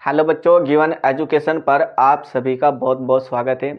Hello बच्चों, given education पर आप सभी का बहुत बहुत स्वागत है।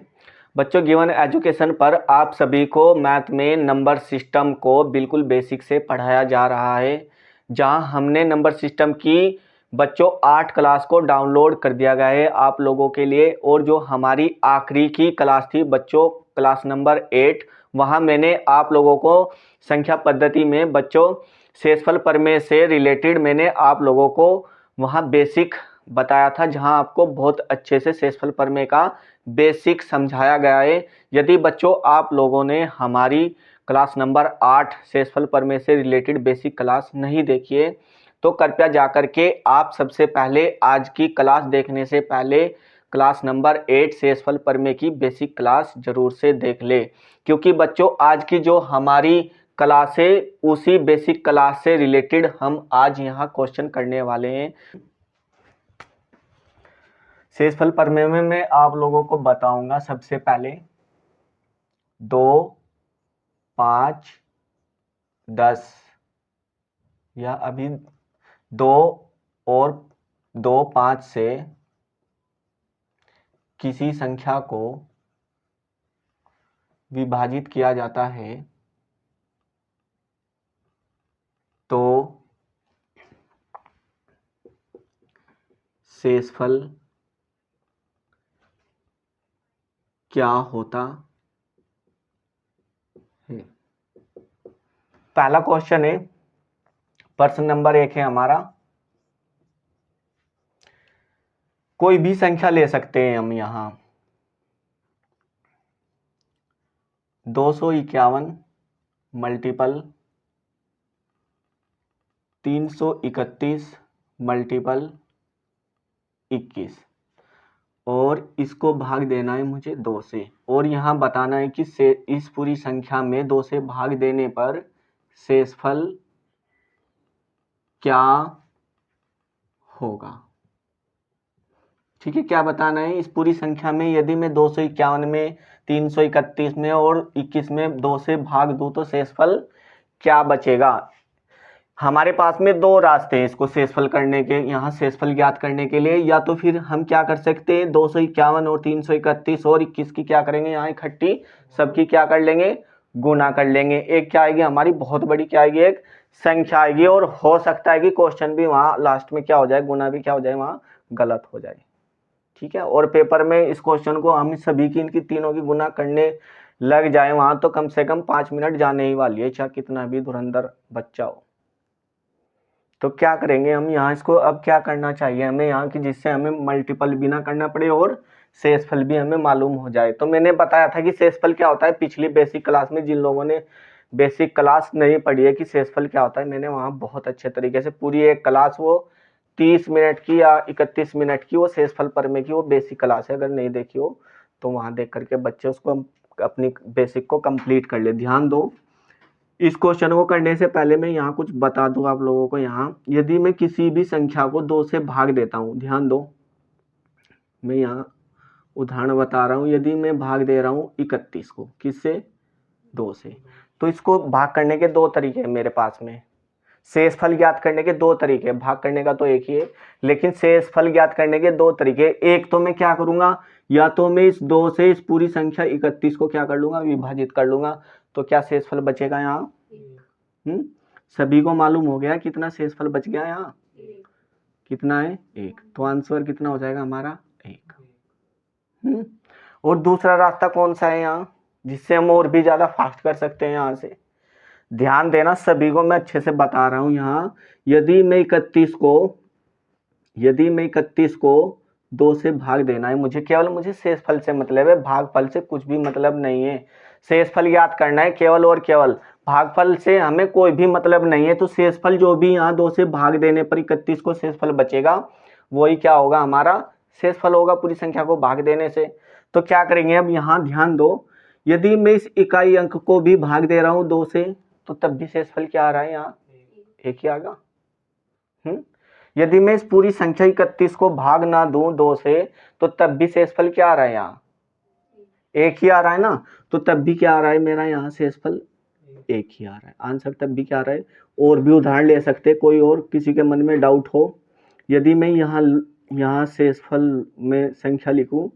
बच्चों, गिवन एजुकेशन पर आप सभी को मैथ में नंबर सिस्टम को बिल्कुल बेसिक से पढ़ाया जा रहा है। जहां हमने नंबर सिस्टम की बच्चों 8 क्लास को डाउनलोड कर दिया गया है आप लोगों के लिए। और जो हमारी आखिरी की क्लास थी बच्चों, क्लास नंबर 8, वहां मैंने आप लोगों को संख्या पद्धति में बच्चों शेषफल प्रमेय से रिलेटेड मैंने आप लोगों को वहाँ बेसिक बताया था, जहां आपको बहुत अच्छे से शेषफल प्रमेय का बेसिक समझाया गया है। यदि बच्चों आप लोगों ने हमारी क्लास नंबर 8 शेषफल प्रमेय से रिलेटेड बेसिक क्लास नहीं देखी है तो कृपया जाकर के आप सबसे पहले आज की क्लास देखने से पहले क्लास नंबर 8 शेषफल प्रमेय की बेसिक क्लास जरूर से देख ले, क्योंकि बच्चों आज की जो हमारी क्लास है उसी बेसिक क्लास से रिलेटेड हम आज यहाँ क्वेश्चन करने वाले हैं। शेषफल प्रमेय में मैं आप लोगों को बताऊंगा सबसे पहले 2, 5, 10 या अभी 2 और 2, 5 से किसी संख्या को विभाजित किया जाता है तो शेषफल क्या होता है। पहला क्वेश्चन है, प्रश्न नंबर 1 है हमारा। कोई भी संख्या ले सकते हैं हम यहां 251 मल्टीपल 331 मल्टीपल 21 और इसको भाग देना है मुझे 2 से। और यहाँ बताना है कि इस पूरी संख्या में 2 से भाग देने पर शेषफल क्या होगा। ठीक है, क्या बताना है, इस पूरी संख्या में यदि मैं 251 में 331 में और 21 में 2 से भाग दूं तो शेषफल क्या बचेगा। हमारे पास में दो रास्ते हैं इसको शेषफल करने के, यहाँ शेषफल ज्ञात करने के लिए। या तो फिर हम क्या कर सकते हैं, 251 और 331 और 21 की क्या करेंगे, यहाँ इकट्ठी सबकी क्या कर लेंगे, गुना कर लेंगे। एक क्या आएगी हमारी बहुत बड़ी, क्या आएगी, एक संख्या आएगी। और हो सकता है कि क्वेश्चन भी वहाँ लास्ट में क्या हो जाए, गुना भी क्या हो जाए, वहाँ गलत हो जाए। ठीक है, और पेपर में इस क्वेश्चन को हम सभी की इनकी तीनों की गुना करने लग जाए वहाँ तो कम से कम 5 मिनट जाने ही वाली है, चाहे कितना भी धुरंधर बच्चा हो। तो क्या करेंगे हम यहाँ, इसको अब क्या करना चाहिए हमें यहाँ की, जिससे हमें मल्टीपल भी ना करना पड़े और शेषफल भी हमें मालूम हो जाए। तो मैंने बताया था कि शेषफल क्या होता है, पिछली बेसिक क्लास में जिन लोगों ने बेसिक क्लास नहीं पढ़ी है कि शेषफल क्या होता है, मैंने वहाँ बहुत अच्छे तरीके से पूरी एक क्लास, वो 30 मिनट की या 31 मिनट की, वो शेषफल प्रमेय की वो बेसिक क्लास है। अगर नहीं देखी हो तो वहाँ देख करके बच्चे उसको अपनी बेसिक को कंप्लीट कर ले। ध्यान दो, इस क्वेश्चन को करने से पहले मैं यहाँ कुछ बता दूं आप लोगों को। यहाँ यदि मैं किसी भी संख्या को 2 से भाग देता हूँ, ध्यान दो, मैं यहाँ उदाहरण बता रहा हूँ। यदि मैं भाग दे रहा हूँ 31 को, किससे, 2 से, तो इसको भाग करने के दो तरीके हैं मेरे पास में। शेषफल ज्ञात करने के दो तरीके, भाग करने का तो एक ही है, लेकिन शेषफल ज्ञात करने के दो तरीके। एक तो मैं क्या करूंगा, या तो मैं इस 2 से इस पूरी संख्या 31 को क्या कर लूंगा, विभाजित कर लूंगा। तो क्या शेषफल बचेगा यहाँ, सभी को मालूम हो गया कितना शेषफल बच गया यहाँ, कितना है, 1। तो आंसर कितना हो जाएगा हमारा, 1। और दूसरा रास्ता कौन सा है यहाँ, जिससे हम और भी ज्यादा फास्ट कर सकते हैं यहाँ से। ध्यान देना, सभी को मैं अच्छे से बता रहा हूँ यहाँ। यदि मैं 31 को 2 से भाग देना है मुझे, केवल मुझे शेषफल से मतलब है, भागफल से कुछ भी मतलब नहीं है। शेषफल याद करना है केवल और केवल, भागफल से हमें कोई भी मतलब नहीं है। तो शेषफल जो भी यहाँ 2 से भाग देने पर 31 को शेषफल बचेगा, वही क्या होगा, हमारा शेषफल होगा पूरी संख्या को भाग देने से। तो क्या करेंगे अब यहाँ ध्यान दो, यदि मैं इस इकाई अंक को भी भाग दे रहा हूँ 2 से, तो तब भी शेषफल क्या आ रहा है यहाँ, 1 ही आएगा। यदि मैं इस पूरी संख्या 31 को भाग ना दूं 2 से, तो तब भी शेषफल क्या आ रहा है यहाँ, 1 ही आ रहा है ना। तो तब भी क्या आ रहा है मेरा यहाँ शेषफल, 1 ही आ रहा है। आंसर तब भी क्या आ रहा है। और भी उदाहरण ले सकते, कोई और किसी के मन में डाउट हो। यदि मैं यहाँ यहाँ शेषफल में संख्या लिखूं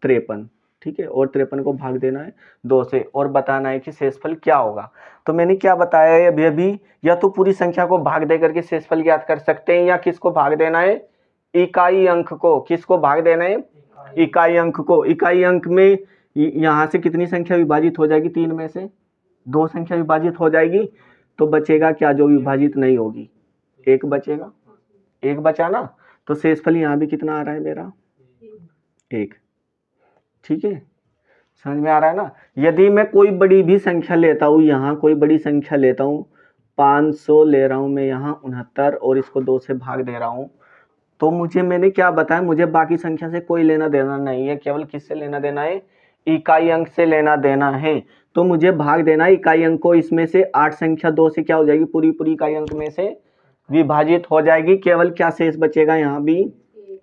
53, ठीक है, और 53 को भाग देना है 2 से और बताना है कि शेषफल क्या होगा। तो मैंने क्या बताया है अभी अभी, या तो पूरी संख्या को भाग दे करके शेषफल ज्ञात कर सकते हैं, या किसको भाग देना है, इकाई अंक को। किसको भाग देना है, इकाई अंक को। इकाई अंक में यहाँ से कितनी संख्या विभाजित हो जाएगी, 3 में से 2 संख्या विभाजित हो जाएगी, तो बचेगा क्या, जो विभाजित नहीं होगी, 1 बचेगा, 1 बचा ना। तो शेषफल यहाँ भी कितना आ रहा है मेरा, 1, ठीक है, समझ में आ रहा है ना। यदि मैं कोई बड़ी भी संख्या लेता हूँ, यहाँ कोई बड़ी संख्या लेता हूँ, 500 ले रहा हूँ मैं यहाँ 69, और इसको 2 से भाग दे रहा हूँ, तो मुझे, मैंने क्या बताया, मुझे बाकी संख्या से कोई लेना देना नहीं है, केवल किससे लेना देना है, इकाई अंक से लेना देना है। तो मुझे भाग देना है इकाई अंक को, इसमें से 8 संख्या 2 से क्या हो जाएगी, पूरी पूरी इकाई अंक में से विभाजित हो जाएगी, केवल क्या शेष बचेगा, यहाँ भी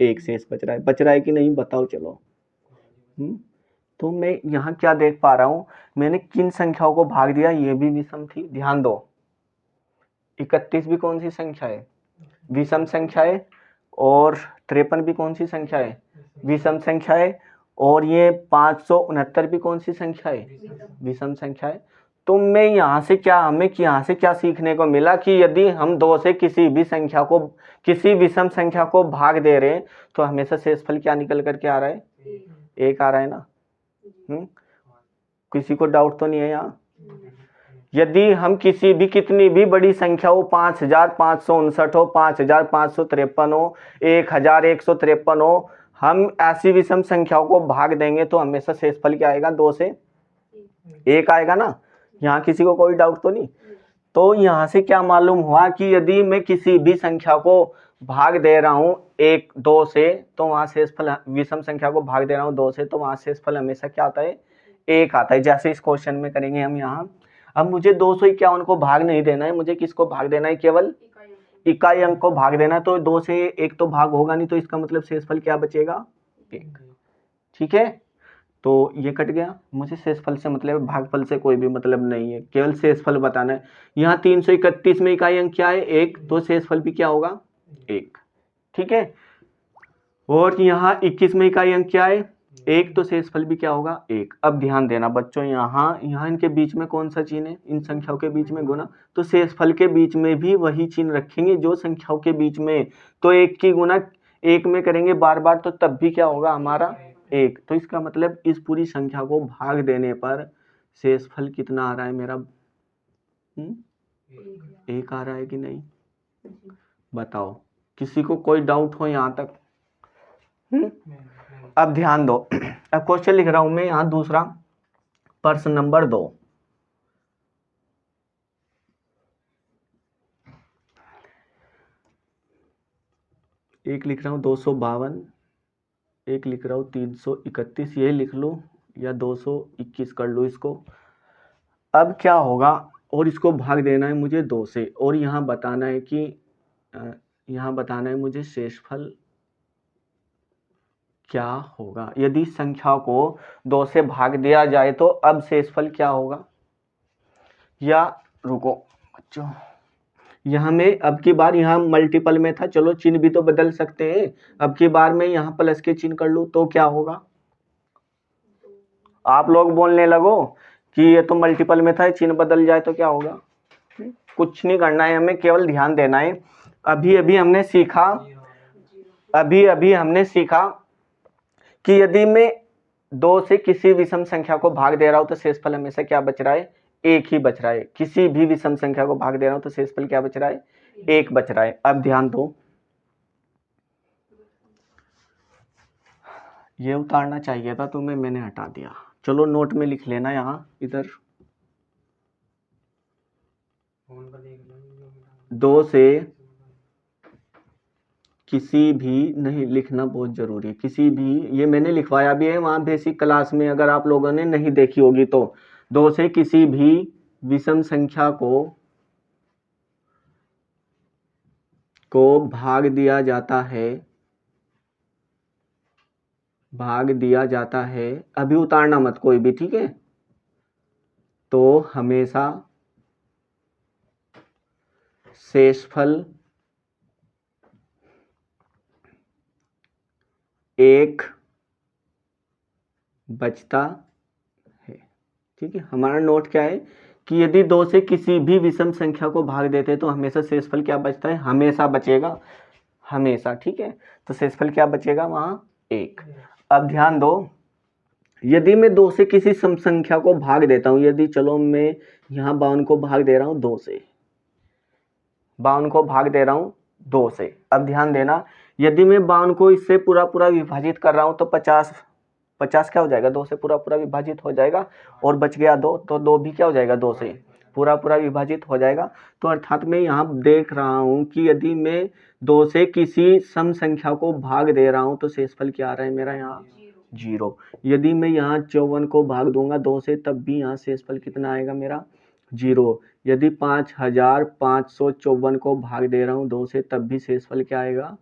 1 शेष बच रहा है कि नहीं, बताओ चलो। तो मैं यहाँ क्या देख पा रहा हूँ, मैंने किन संख्याओं को भाग दिया, ये भी विषम थी, ध्यान दो। 31 भी कौन सी संख्या है, विषम संख्या है, और 53 भी कौन सी संख्या है, विषम संख्या है, और ये 569 भी कौन सी संख्या है, विषम संख्या है। तो मैं यहाँ से क्या, हमें यहाँ से क्या सीखने को मिला कि यदि हम 2 से किसी भी संख्या को, किसी विषम संख्या को भाग दे रहे हैं, तो हमेशा शेषफल क्या निकल करके आ रहा है, 1 आ रहा है ना। किसी को डाउट तो नहीं है यहाँ। यदि हम किसी भी, कितनी भी बड़ी संख्या हो, 5559 हो, 5553 हो, 1153 हो, हम ऐसी विषम संख्याओं को भाग देंगे तो हमेशा शेषफल क्या आएगा, 2 से 1 आएगा ना। यहाँ किसी को कोई डाउट तो नहीं। तो यहाँ से क्या मालूम हुआ कि यदि मैं किसी भी संख्या को भाग दे रहा हूँ 1 2 से, तो वहाँ शेषफल, विषम संख्या को भाग दे रहा हूँ 2 से, तो वहाँ शेषफल हमेशा क्या आता है, 1 आता है। जैसे इस क्वेश्चन में करेंगे हम यहाँ। अब मुझे 251 को भाग नहीं देना है, मुझे किसको भाग देना है, केवल इकाई अंक को भाग देना है। तो 2 से 1 तो भाग होगा नहीं, तो इसका मतलब शेषफल क्या बचेगा, 1, ठीक है। तो ये कट गया, मुझे शेषफल से मतलब, भागफल से कोई भी मतलब नहीं है, केवल शेषफल बताना है। यहाँ 331 में इकाई अंक क्या है, 1, तो शेषफल भी क्या होगा, 1, ठीक है। और यहाँ 21 में इकाई अंक क्या है, 1, तो शेषफल भी क्या होगा, 1। अब ध्यान देना बच्चों, यहाँ इनके बीच में कौन सा चिन्ह है, इन संख्याओं के बीच में गुना, तो शेषफल के बीच में भी वही चिन्ह रखेंगे जो संख्याओं के बीच में। तो 1 की गुना 1 में करेंगे बार बार, तो तब भी क्या होगा हमारा, 1। तो इसका मतलब इस पूरी संख्या को भाग देने पर शेषफल कितना आ रहा है मेरा, 1 आ रहा है कि नहीं, बताओ। किसी को कोई डाउट हो यहाँ तक। अब ध्यान दो, अब क्वेश्चन लिख रहा हूं मैं यहाँ दूसरा, प्रश्न नंबर 2। एक लिख रहा हूँ 252, एक लिख रहा हूँ 331, ये लिख लो, या 221 कर लो इसको। अब क्या होगा, और इसको भाग देना है मुझे 2 से, और यहाँ बताना है कि यहाँ बताना है मुझे शेषफल क्या होगा। यदि संख्या को 2 से भाग दिया जाए तो अब शेषफल क्या होगा, या रुको बच्चों, यहाँ में अब की बार, यहाँ मल्टीपल में था, चलो चिन्ह भी तो बदल सकते हैं। अब की बार में यहाँ प्लस के चिन्ह कर लूँ तो क्या होगा, आप लोग बोलने लगो कि ये तो मल्टीपल में था, चिन्ह बदल जाए तो क्या होगा। कुछ नहीं करना है हमें, केवल ध्यान देना है। अभी अभी हमने सीखा कि यदि मैं 2 से किसी विषम संख्या को भाग दे रहा हूं तो शेषफल हमेशा क्या बच रहा है, 1 ही बच रहा है। किसी भी विषम संख्या को भाग दे रहा हूं तो शेषफल क्या बच रहा है, 1 बच रहा है। अब ध्यान दो, ये उतारना चाहिए था तुम्हें, मैंने हटा दिया। चलो नोट में लिख लेना, यहाँ इधर 2 से किसी भी, नहीं लिखना बहुत जरूरी है, किसी भी, ये मैंने लिखवाया भी है वहां बेसिक क्लास में, अगर आप लोगों ने नहीं देखी होगी तो। 2 से किसी भी विषम संख्या को भाग दिया जाता है, अभी उतारना मत कोई भी, ठीक है। तो हमेशा शेषफल 1 बचता है। ठीक है, हमारा नोट क्या है कि यदि 2 से किसी भी विषम संख्या को भाग देते हैं तो हमेशा शेषफल क्या बचता है, हमेशा बचेगा, हमेशा। ठीक है, तो शेषफल क्या बचेगा वहां 1। अब ध्यान दो, यदि मैं 2 से किसी सम संख्या को भाग देता हूं, यदि चलो मैं यहाँ 52 को भाग दे रहा हूं 2 से, 52 को भाग दे रहा हूं 2 से। अब ध्यान देना, यदि मैं 52 को इससे पूरा पूरा विभाजित कर रहा हूं तो 50 क्या हो जाएगा, 2 से पूरा पूरा विभाजित हो जाएगा, और बच गया 2, तो 2 भी क्या हो जाएगा, 2 से पूरा पूरा विभाजित हो जाएगा। तो अर्थात मैं यहाँ देख रहा हूँ कि यदि मैं 2 से किसी सम संख्या को भाग दे रहा हूँ तो शेषफल क्या आ रहा है मेरा यहाँ 0। यदि मैं यहाँ 54 को भाग दूंगा 2 से तब भी यहाँ शेषफल कितना आएगा मेरा 0। यदि 5554 को भाग दे रहा हूँ 2 से तब भी शेषफल क्या आएगा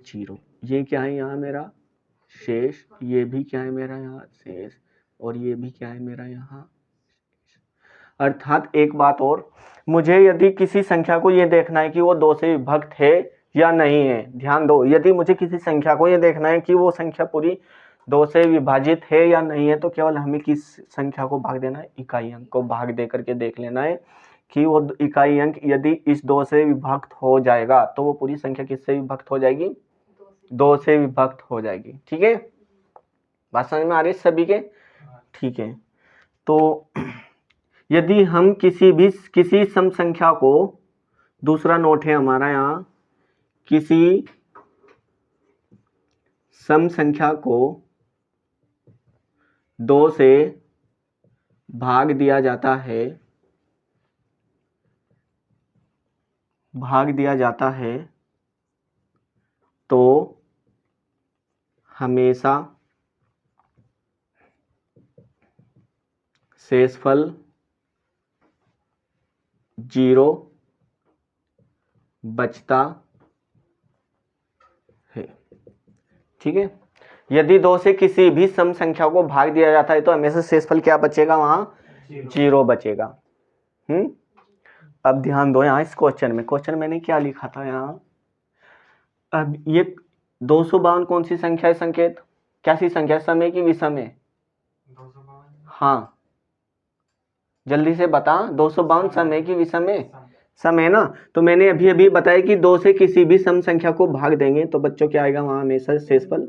0। ये क्या है यहाँ मेरा शेष, ये भी क्या है मेरा यहाँ शेष, और ये भी क्या है मेरा यहाँ। अर्थात एक बात और, मुझे यदि किसी संख्या को ये देखना है कि वो 2 से विभक्त है या नहीं है, ध्यान दो, यदि मुझे किसी संख्या को ये देखना है कि वो संख्या पूरी 2 से विभाजित है या नहीं है, तो केवल हमें किस संख्या को भाग देना है, इकाई अंक को भाग दे करके देख लेना है कि वो इकाई अंक यदि इस 2 से विभक्त हो जाएगा तो वो पूरी संख्या किससे विभक्त हो जाएगी, 2 से विभक्त हो जाएगी। ठीक है, बात समझ में आ रही है सभी के। ठीक है, तो यदि हम किसी सम संख्या को, दूसरा नोट है हमारा यहाँ, किसी सम संख्या को 2 से भाग दिया जाता है तो हमेशा शेषफल 0 बचता है। ठीक है, यदि 2 से किसी भी सम संख्या को भाग दिया जाता है तो हमेशा शेषफल क्या बचेगा वहां 0 बचेगा। अब ध्यान दो यहाँ इस क्वेश्चन मैंने क्या लिखा था यहाँ। अब ये 252 कौन सी संख्या है संकेत, कैसी संख्या, समय की विषम है? हाँ जल्दी से बता, 252 समय की विषम है, समय ना। तो मैंने अभी अभी बताया कि 2 से किसी भी सम संख्या को भाग देंगे तो बच्चों क्या आएगा वहां हमेशा शेषफल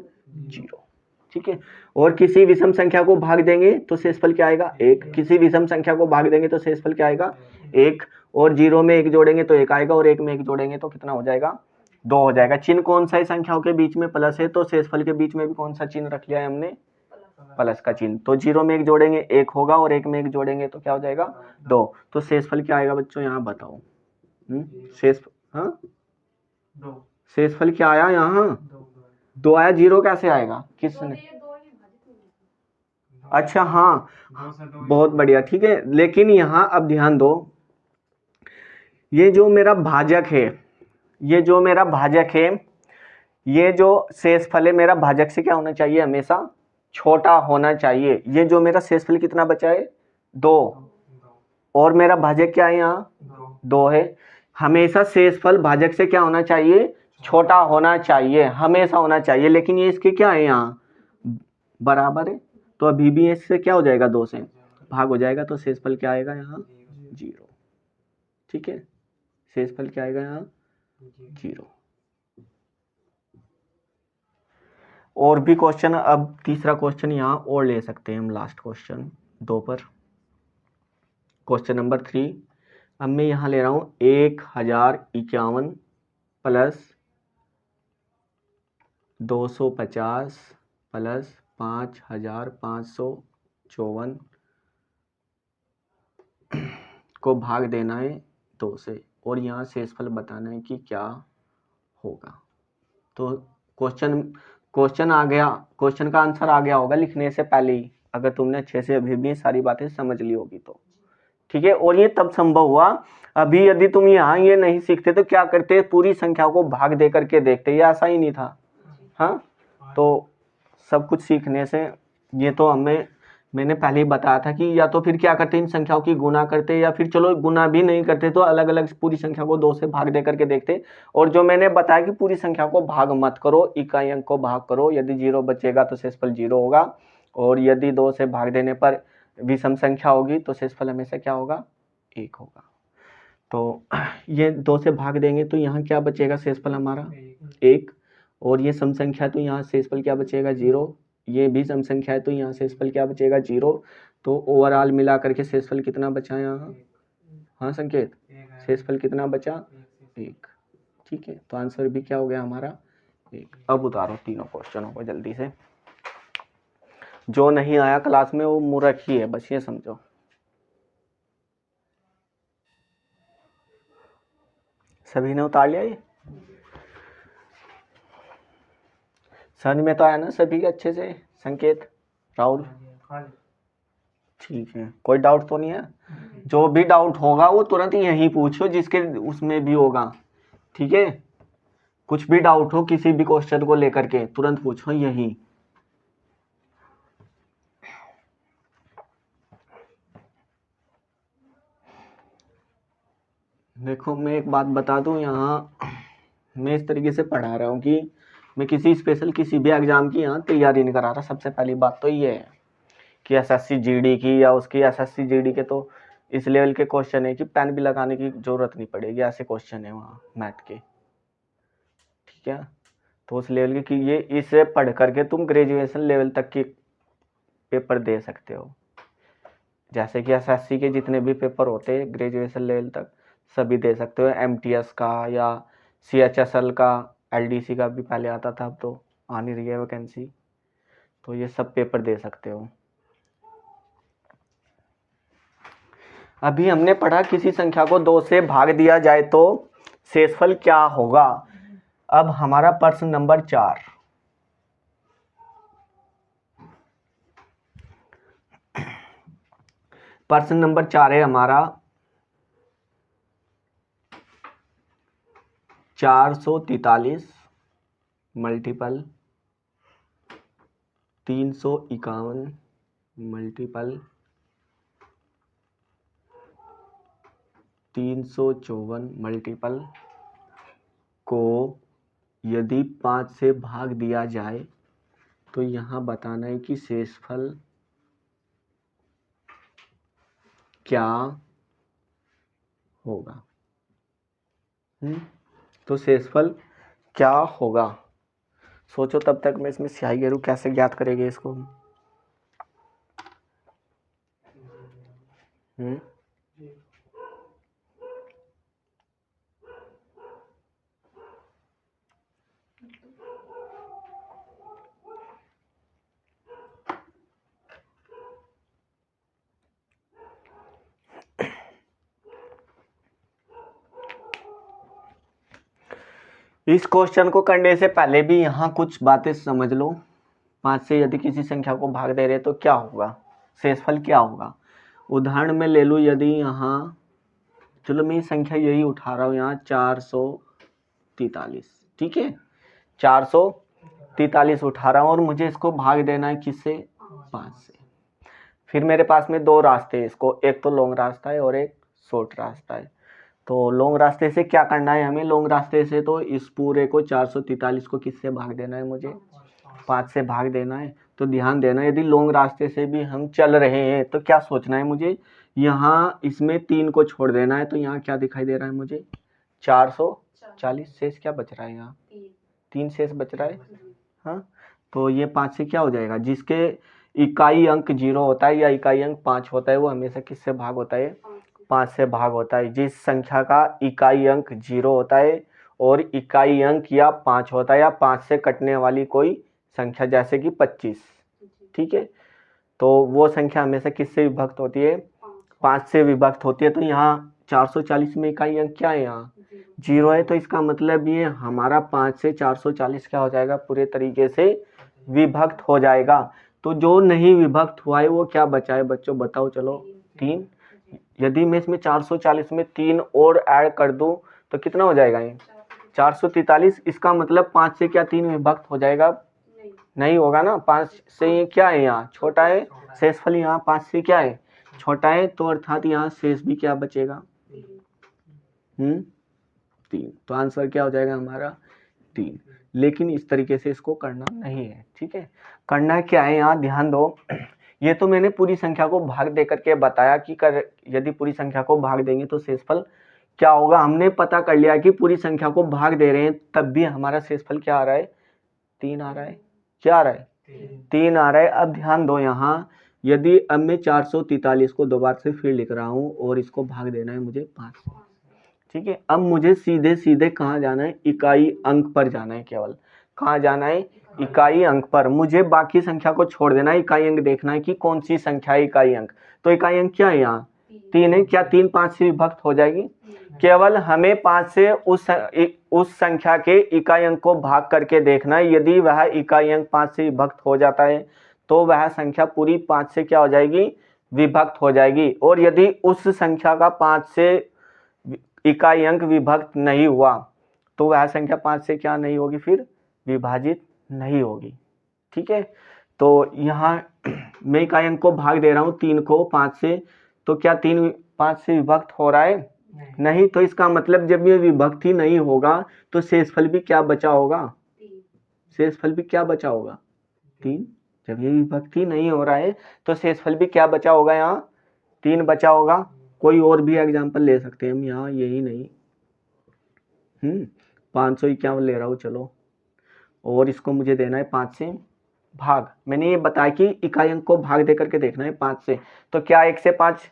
0। ठीक है, और किसी विषम संख्या को भाग देंगे तो शेषफल क्या आएगा 1। किसी विषम संख्या को भाग देंगे तो शेषफल क्या आएगा 1, और 0 में 1 जोड़ेंगे तो 1 आएगा, और 1 में 1 जोड़ेंगे तो कितना हो जाएगा 2 हो जाएगा। चिन्ह कौन सा है संख्याओं के बीच में, प्लस है, तो शेषफल के बीच में भी कौन सा चिन्ह रख लिया है हमने, प्लस का चिन्ह। तो 0 में 1 जोड़ेंगे 1 होगा, और 1 में 1 जोड़ेंगे तो क्या हो जाएगा 2। तो शेषफल क्या आएगा बच्चों यहाँ बताओ। शेष हाँ शेषफल क्या आया यहाँ 2 आया, 0 कैसे आएगा किसने, अच्छा हाँ बहुत बढ़िया। ठीक है, लेकिन यहाँ अब ध्यान दो, ये जो मेरा भाजक है, ये जो मेरा भाजक है, ये जो शेषफल है मेरा भाजक से क्या होना चाहिए, हमेशा छोटा होना चाहिए। ये जो मेरा शेषफल कितना बचा है 2, और मेरा भाजक क्या है यहाँ 2 है। हमेशा शेषफल भाजक से क्या होना चाहिए, छोटा होना चाहिए, हमेशा होना चाहिए। लेकिन ये इसके क्या है यहाँ बराबर है, तो अभी भी इससे क्या हो जाएगा 2 से भाग हो जाएगा, तो शेषफल क्या आएगा यहाँ 0। ठीक है, शेषफल क्या आएगा यहाँ 0। और भी क्वेश्चन, अब तीसरा क्वेश्चन यहाँ और ले सकते हैं हम, लास्ट क्वेश्चन 2 पर, क्वेश्चन नंबर 3। अब मैं यहाँ ले रहा हूँ 1051 प्लस 250 प्लस 5554 को भाग देना है 2 से, और यहाँ शेषफल बताना है कि क्या होगा। तो क्वेश्चन आ गया, क्वेश्चन का आंसर आ गया होगा लिखने से पहले ही, अगर तुमने अच्छे से अभी भी सारी बातें समझ ली होगी तो। ठीक है, और ये तब संभव हुआ, अभी यदि तुम यहाँ ये नहीं सीखते तो क्या करते, पूरी संख्या को भाग दे करके देखते, ये ऐसा ही नहीं था। हाँ, तो सब कुछ सीखने से, ये तो हमें मैंने पहले ही बताया था कि या तो फिर क्या करते इन संख्याओं की गुना करते, या फिर चलो गुना भी नहीं करते तो अलग अलग पूरी संख्या को 2 से भाग दे करके देखते। और जो मैंने बताया कि पूरी संख्या को भाग मत करो, इकाई अंक को भाग करो, यदि 0 बचेगा तो शेषफल 0 होगा, और यदि 2 से भाग देने पर विषम संख्या होगी तो शेषफल हमेशा क्या होगा, 1 होगा। तो ये 2 से भाग देंगे तो यहाँ क्या बचेगा शेषफल हमारा 1, और ये सम संख्या तो यहाँ शेषफल क्या बचेगा 0, ये भी सम संख्या है तो यहाँ शेषफल क्या बचेगा 0। तो ओवरऑल मिला करके शेषफल कितना बचा यहाँ, हाँ संकेत, शेषफल कितना बचा 1। ठीक है, तो आंसर भी क्या हो गया हमारा 1। अब उतारो तीनों क्वेश्चनों को जल्दी से, जो नहीं आया क्लास में वो मूर्ख ही है, बस ये समझो। सभी ने उतार लिया ये, समझ में तो आया ना सभी के अच्छे से, संकेत, राहुल? ठीक है, कोई डाउट तो नहीं है? जो भी डाउट होगा वो तुरंत यहीं पूछो जिसके उसमें भी होगा, ठीक है? कुछ भी डाउट हो किसी भी क्वेश्चन को लेकर के तुरंत पूछो यहीं। देखो मैं एक बात बता दूं, यहाँ मैं इस तरीके से पढ़ा रहा हूँ कि मैं किसी स्पेशल किसी भी एग्जाम की यहाँ तैयारी नहीं करा रहा। सबसे पहली बात तो ये है कि एसएससी जीडी की या उसकी एसएससी जीडी के तो इस लेवल के क्वेश्चन है कि पेन भी लगाने की जरूरत नहीं पड़ेगी, ऐसे क्वेश्चन है वहाँ मैथ के, ठीक है? तो उस लेवल के कि ये इसे पढ़ करके तुम ग्रेजुएशन लेवल तक के पेपर दे सकते हो। जैसे कि एसएससी के जितने भी पेपर होते हैं ग्रेजुएशन लेवल तक सभी दे सकते हो, एमटीएस का या सीएचएसएल का, एलडीसी का भी पहले आता था, अब तो आ नहीं रही है वैकेंसी, तो ये सब पेपर दे सकते हो। अभी हमने पढ़ा किसी संख्या को 2 से भाग दिया जाए तो शेषफल क्या होगा। अब हमारा प्रश्न नंबर 4, प्रश्न नंबर 4 है हमारा 443 मल्टीपल 351 मल्टीपल 354 मल्टीपल को यदि 5 से भाग दिया जाए तो यहाँ बताना है कि शेषफल क्या होगा। तो शेषफल क्या होगा, सोचो, तब तक मैं इसमें स्याही गेरू कैसे ज्ञात करेंगे इसको। इस क्वेश्चन को करने से पहले भी यहाँ कुछ बातें समझ लो। 5 से यदि किसी संख्या को भाग दे रहे तो क्या होगा, शेषफल क्या होगा। उदाहरण में ले लूँ, यदि यहाँ, चलो मैं संख्या यही उठा रहा हूँ यहाँ 443, ठीक है, 443 उठा रहा हूँ और मुझे इसको भाग देना है किससे, 5 से। फिर मेरे पास में 2 रास्ते हैं इसको, एक तो लॉन्ग रास्ता है और एक शॉर्ट रास्ता है। तो लॉन्ग रास्ते से क्या करना है हमें, लॉन्ग रास्ते से तो इस पूरे को 443 को किससे भाग देना है, मुझे 5 से भाग देना है। तो ध्यान देना, यदि लॉन्ग रास्ते से भी हम चल रहे हैं तो क्या सोचना है मुझे, यहाँ इसमें 3 को छोड़ देना है। तो यहाँ क्या दिखाई दे रहा है मुझे, 440 शेष क्या बच रहा है, यहाँ 3 शेष बच रहा है। हाँ, तो ये 5 से क्या हो जाएगा, जिसके इकाई अंक 0 होता है या इकाई अंक 5 होता है वो हमेशा किससे भाग होता है, 5 से भाग होता है। जिस संख्या का इकाई अंक 0 होता है और इकाई अंक या 5 होता है या 5 से कटने वाली कोई संख्या जैसे कि 25, ठीक है, तो वो संख्या हमेशा किससे विभक्त होती है, 5 से विभक्त होती है। तो यहाँ 440 में इकाई अंक क्या है, यहाँ 0 है। तो इसका मतलब ये हमारा 5 से 440 क्या हो जाएगा, पूरे तरीके से विभक्त हो जाएगा। तो जो नहीं विभक्त हुआ है वो क्या बचा है बच्चों, बताओ चलो, 3। यदि मैं इसमें 440 में 3 और ऐड कर दूं तो कितना हो जाएगा, ये 443। इसका मतलब 5 से क्या 3 विभक्त हो जाएगा, नहीं होगा ना, 5 से ये क्या है यहाँ छोटा है, शेषफल यहाँ 5 से क्या है छोटा है, तो अर्थात यहाँ शेष भी क्या बचेगा 3। तो आंसर क्या हो जाएगा हमारा 3। लेकिन इस तरीके से इसको करना नहीं है, ठीक है। करना क्या है यहाँ ध्यान दो, ये तो मैंने पूरी संख्या को भाग दे करके बताया कि यदि पूरी संख्या को भाग देंगे तो शेषफल क्या होगा। हमने पता कर लिया कि पूरी संख्या को भाग दे रहे हैं तब भी हमारा शेषफल क्या आ रहा है 3 आ रहा है। क्या आ रहा है 3 आ रहा है। अब ध्यान दो यहाँ, यदि अब मैं 443 को दोबारा से फिर लिख रहा हूँ और इसको भाग देना है मुझे 5 से, ठीक है। अब मुझे सीधे सीधे कहाँ जाना है, इकाई अंक पर जाना है, केवल कहाँ जाना है इकाई अंक पर। मुझे बाकी संख्या को छोड़ देना है, इकाई अंक देखना है कि कौन सी संख्या है इकाई अंक। तो इकाई अंक क्या है यहाँ 3 है। क्या 3 5 से विभक्त हो जाएगी, केवल हमें 5 से उस संख्या के इकाई अंक को भाग करके देखना है। यदि वह इकाई अंक 5 से विभक्त हो जाता है तो वह संख्या पूरी 5 से क्या हो जाएगी विभक्त हो जाएगी। और यदि उस संख्या का 5 से इकाई अंक विभक्त नहीं हुआ तो वह संख्या 5 से क्या नहीं होगी फिर विभाजित नहीं होगी, ठीक है। तो यहाँ मैं इकाई अंक को भाग दे रहा हूँ 3 को 5 से, तो क्या 3 5 से विभक्त हो रहा है नहीं। तो इसका मतलब जब ये विभक्त ही नहीं होगा तो शेषफल भी क्या बचा होगा, शेषफल भी क्या बचा होगा 3। जब ये विभक्त ही नहीं हो रहा है तो शेषफल भी क्या बचा होगा यहाँ 3 बचा होगा। कोई और भी एग्जाम्पल ले सकते हैं हम यहाँ, यही नहीं 551 ले रहा हूँ चलो, और इसको मुझे देना है 5 से भाग। मैंने ये बताया कि इकाई अंक को भाग दे करके देखना है 5 से, तो क्या 1 से 5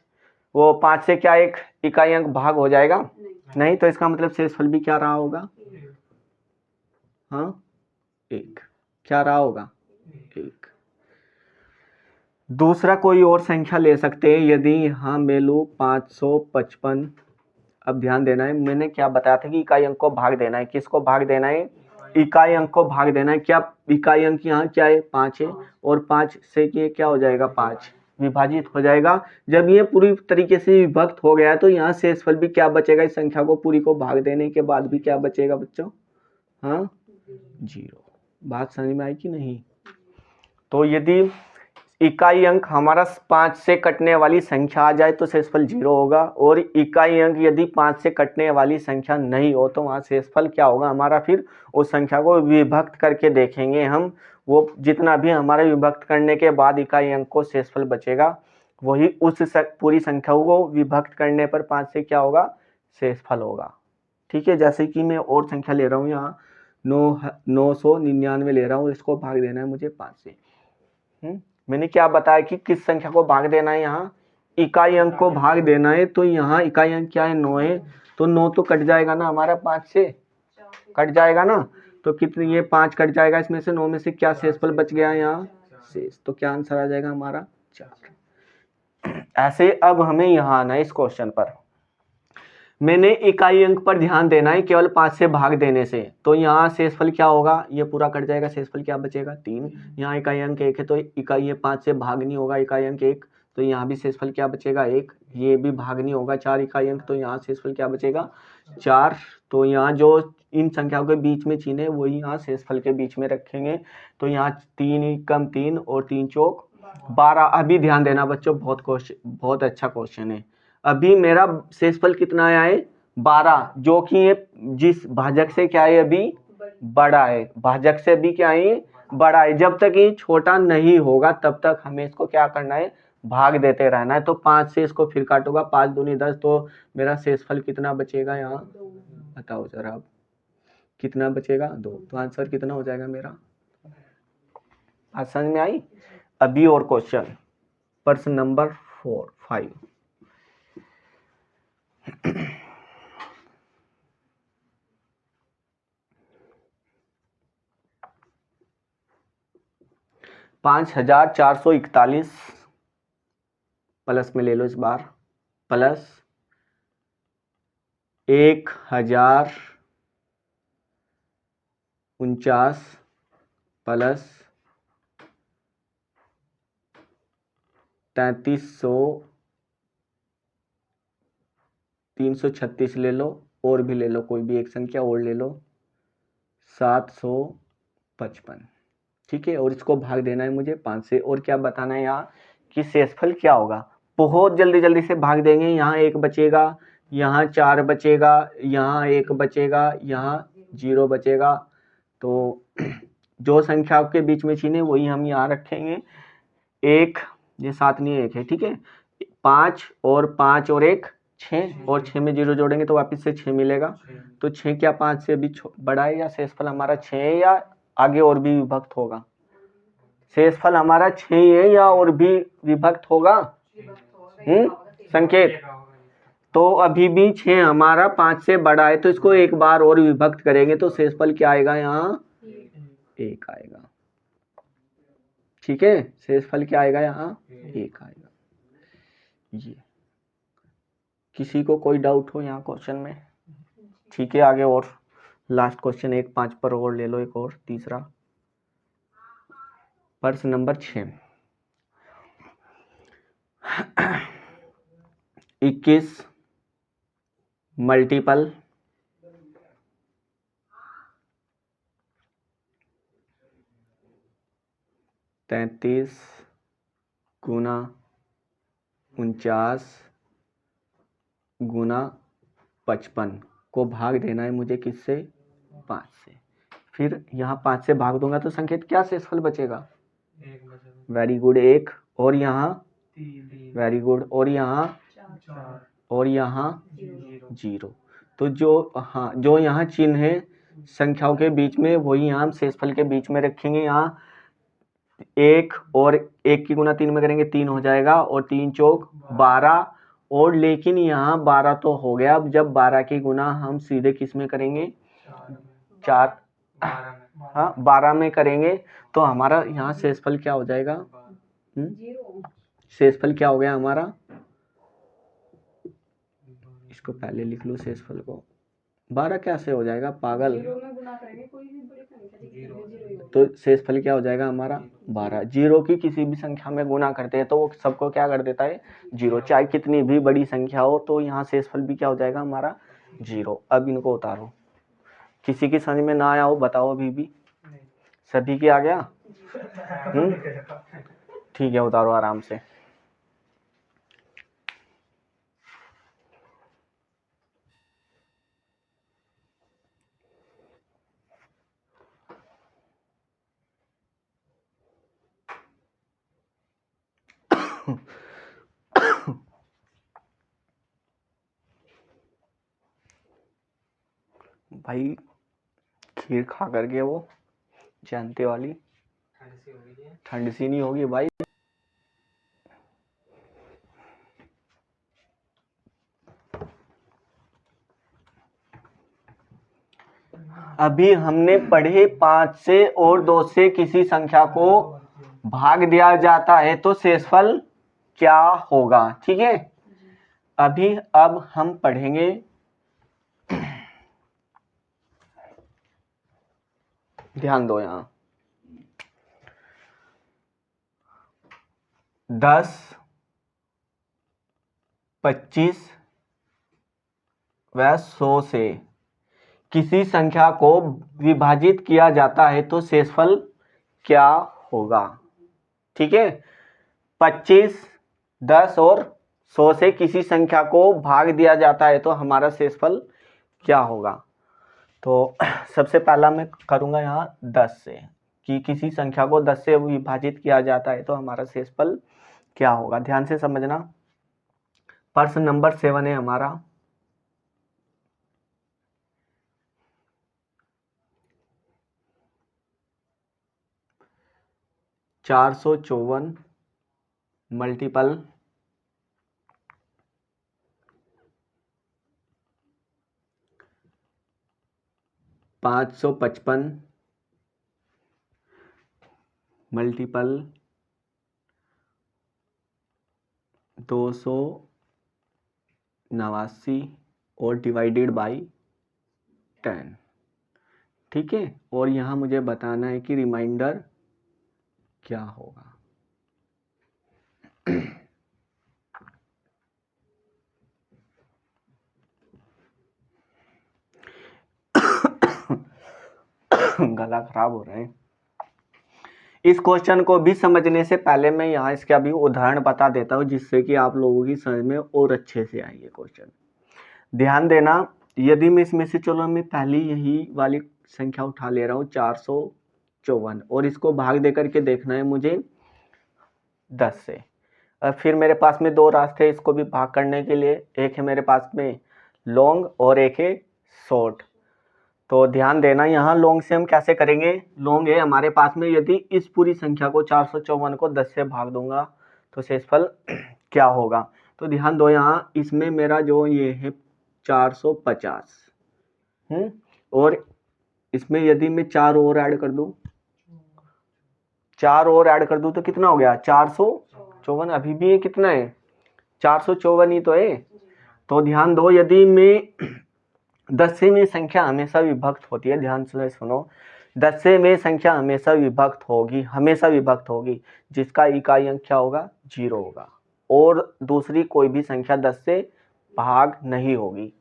वो 5 से क्या एक इकाई अंक भाग हो जाएगा नहीं। तो इसका मतलब शेषफल भी क्या रहा होगा, हाँ 1 क्या रहा होगा 1। दूसरा कोई और संख्या ले सकते हैं, यदि यहाँ मैं लूँ 555। अब ध्यान देना है, मैंने क्या बताया था कि इकाई अंक को भाग देना है, किसको भाग देना है इकाई अंक को भाग देना है। क्या इकाई अंक यहाँ क्या है 5 है, और 5 से ये क्या हो जाएगा 5 विभाजित हो जाएगा। जब ये पूरी तरीके से विभक्त हो गया तो यहाँ शेषफल भी क्या बचेगा, इस संख्या को पूरी को भाग देने के बाद भी क्या बचेगा बच्चों, हाँ 0। बात समझ में आई कि नहीं। तो यदि इकाई अंक हमारा 5 से कटने वाली संख्या आ जाए तो शेषफल 0 होगा, और इकाई अंक यदि 5 से कटने वाली संख्या नहीं हो तो वहाँ शेषफल क्या होगा हमारा, फिर उस संख्या को विभक्त करके देखेंगे हम। वो जितना भी हमारा विभक्त करने के बाद इकाई अंक को शेषफल बचेगा वही उस पूरी संख्या को विभक्त करने पर 5 से क्या होगा शेषफल होगा, ठीक है। जैसे कि मैं और संख्या ले रहा हूँ यहाँ 999 ले रहा हूँ, इसको भाग देना है मुझे 5 से। मैंने क्या बताया कि किस संख्या को भाग देना है, यहाँ इकाई अंक को भाग देना है। तो यहाँ इकाई अंक क्या है 9 है, तो 9 तो कट जाएगा ना हमारा 5 से, कट जाएगा ना। तो कितने ये 5 कट जाएगा, इसमें से 9 में से क्या शेषफल बच गया यहाँ शेष, तो क्या आंसर आ जाएगा हमारा 4। ऐसे अब हमें यहाँ आना है इस क्वेश्चन पर। मैंने इकाई अंक पर ध्यान देना है केवल 5 से भाग देने से, तो यहाँ शेषफल क्या होगा ये पूरा कट जाएगा, शेषफल क्या बचेगा 3। यहाँ इकाई अंक 1 है तो इकाई ये 5 से भाग नहीं होगा इकाई अंक 1, तो यहाँ भी शेषफल क्या बचेगा 1। ये भी भाग नहीं होगा 4 इकाई अंक, तो यहाँ शेषफल क्या बचेगा 4। तो यहाँ जो इन संख्याओं के बीच में चिन्ह है वही यहाँ शेषफल के बीच में रखेंगे। तो यहाँ 3 कम 3 और 3 चौक 12। अभी ध्यान देना बच्चों, बहुत अच्छा क्वेश्चन है। अभी मेरा शेषफल कितना आया है 12, जो कि ये जिस भाजक से क्या है अभी बड़ा है, भाजक से भी क्या है बड़ा है। जब तक ये छोटा नहीं होगा तब तक हमें इसको क्या करना है भाग देते रहना है। तो 5 से इसको फिर काटूंगा, 5 दूनी 10, तो मेरा शेषफल कितना बचेगा यहाँ बताओ जरा आप, कितना बचेगा 2। तो आंसर कितना हो जाएगा मेरा, आज समझ में आई। अभी और क्वेश्चन प्रश्न नंबर 5। 5441 प्लस में ले लो इस बार, प्लस 1049 प्लस 336 ले लो, और भी ले लो कोई भी एक संख्या और ले लो 755। ठीक है, और इसको भाग देना है मुझे 5 से, और क्या बताना है यहाँ कि शेषफल क्या होगा। बहुत जल्दी जल्दी से भाग देंगे। यहाँ 1 बचेगा, यहाँ 4 बचेगा, यहाँ 1 बचेगा, यहाँ 0 बचेगा। तो जो संख्या के बीच में चिन्ह है वही हम यहाँ रखेंगे। 1, ये 7 नहीं 1 है, ठीक है। 5 और 5 और 1 6, और 6 में 0 जोड़ेंगे तो वापस से 6 मिलेगा। तो 6 क्या 5 से अभी बड़ा है, या शेषफल हमारा 6 है, या आगे और भी विभक्त होगा? शेषफल हमारा 6 है या और भी विभक्त होगा? संकेत तो अभी भी 6 हमारा 5 से बड़ा है, तो इसको एक बार और विभक्त करेंगे तो शेषफल क्या आएगा? यहाँ 1 आएगा। ठीक है, शेषफल क्या आएगा? यहाँ 1 आएगा। ये किसी को कोई डाउट हो यहाँ क्वेश्चन में? ठीक है, आगे और लास्ट क्वेश्चन 1-5 पर और ले लो, एक और तीसरा प्रश्न नंबर 6। 21 मल्टीपल 33 गुना 49 गुना 55 को भाग देना है मुझे किससे? 5 से। फिर यहाँ 5 से भाग दूंगा तो संकेत क्या शेषफल बचेगा? वेरी गुड, 1, और यहाँ वेरी गुड, और यहाँ 0। तो जो यहाँ चिन्ह है संख्याओं के बीच में वही यहाँ हम शेषफल के बीच में रखेंगे। यहाँ 1 और 1 की गुना 3 में करेंगे 3 हो जाएगा, और 3 चौक 12, और लेकिन यहाँ 12 तो हो गया। अब जब 12 की गुना हम सीधे किस में करेंगे? 4, हाँ 12 में करेंगे तो हमारा यहाँ शेषफल क्या हो जाएगा? शेषफल क्या हो गया हमारा? इसको पहले लिख लो, शेषफल को 12 कैसे हो जाएगा पागल? तो शेषफल क्या हो जाएगा हमारा? 12। 0 की किसी भी संख्या में गुना करते हैं तो वो सबको क्या कर देता है? 0। चाहे कितनी भी बड़ी संख्या हो तो यहाँ शेषफल भी क्या हो जाएगा हमारा? 0। अब इनको उतारो। किसी की समझ में ना आया हो बताओ अभी भी? सभी की आ गया? ठीक है, उतारो आराम से। भाई खीर खा करके वो जानते वाली ठंड सी नहीं होगी भाई। अभी हमने पढ़े 5 से और 2 से किसी संख्या को भाग दिया जाता है तो शेषफल क्या होगा? ठीक है, अब हम पढ़ेंगे ध्यान दो। यहाँ 10, 25 व 100 से किसी संख्या को विभाजित किया जाता है तो शेषफल क्या होगा? ठीक है, 25, 10 और 100 से किसी संख्या को भाग दिया जाता है तो हमारा शेषफल क्या होगा? तो सबसे पहला मैं करूंगा यहाँ 10 से कि किसी संख्या को 10 से विभाजित किया जाता है तो हमारा शेषफल क्या होगा। ध्यान से समझना। प्रश्न नंबर 7 है हमारा। $454 मल्टीपल 555 मल्टीपल 289 और डिवाइडेड बाई 10। ठीक है, और यहाँ मुझे बताना है कि रिमाइंडर क्या होगा। गला खराब हो रहा है। इस क्वेश्चन को भी समझने से पहले मैं यहाँ इसका भी उदाहरण बता देता हूँ, जिससे कि आप लोगों की समझ में और अच्छे से आएंगे क्वेश्चन। ध्यान देना, यदि मैं इसमें से, चलो मैं पहली यही वाली संख्या उठा ले रहा हूँ 454, और इसको भाग दे करके देखना है मुझे 10 से। और फिर मेरे पास में दो रास्ते हैं इसको भी भाग करने के लिए, एक है मेरे पास में लॉन्ग और एक है शॉर्ट। तो ध्यान देना, यहाँ लॉन्ग से हम कैसे करेंगे, लॉन्ग है हमारे पास में, यदि इस पूरी संख्या को 454 को 10 से भाग दूंगा तो शेषफल क्या होगा। तो ध्यान दो, यहाँ इसमें मेरा जो ये है 450, और इसमें यदि मैं 4 और ऐड कर दूं, 4 और ऐड कर दूं तो कितना हो गया 454। अभी भी ये कितना है 454 ही तो है। तो ध्यान दो, यदि मैं 10 से में संख्या हमेशा विभक्त होती है, ध्यान से सुनो, 10 से में संख्या हमेशा विभक्त होगी, हमेशा विभक्त होगी, जिसका इकाई अंक क्या होगा 0 होगा, और दूसरी कोई भी संख्या 10 से भाग नहीं होगी।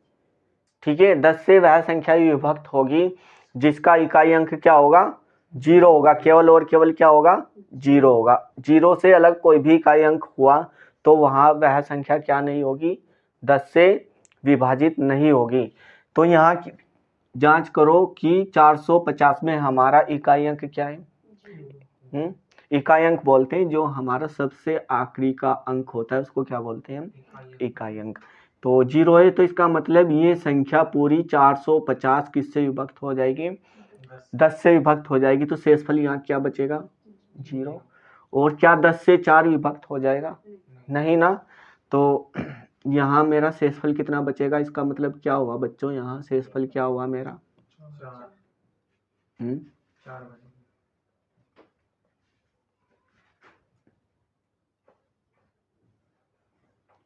ठीक है, 10 से वह संख्या विभक्त होगी जिसका इकाई अंक क्या होगा 0 होगा, केवल और केवल क्या होगा 0 होगा। 0 से अलग कोई भी इकाई अंक हुआ तो वहां वह संख्या क्या नहीं होगी 10 से विभाजित नहीं होगी। तो यहाँ जांच करो कि 450 में हमारा इकाई अंक क्या है। इकाई अंक बोलते हैं जो हमारा सबसे आखिरी का अंक होता है, उसको क्या बोलते हैं इकाई अंक। तो 0 है, तो इसका मतलब ये संख्या पूरी 450 किससे विभक्त हो जाएगी 10 से विभक्त हो जाएगी। तो शेषफल यहाँ क्या बचेगा 0। और क्या 10 से 4 विभक्त हो जाएगा नहीं ना। तो यहाँ मेरा शेषफल कितना बचेगा, इसका मतलब क्या हुआ बच्चों, यहाँ शेषफल क्या हुआ मेरा 4।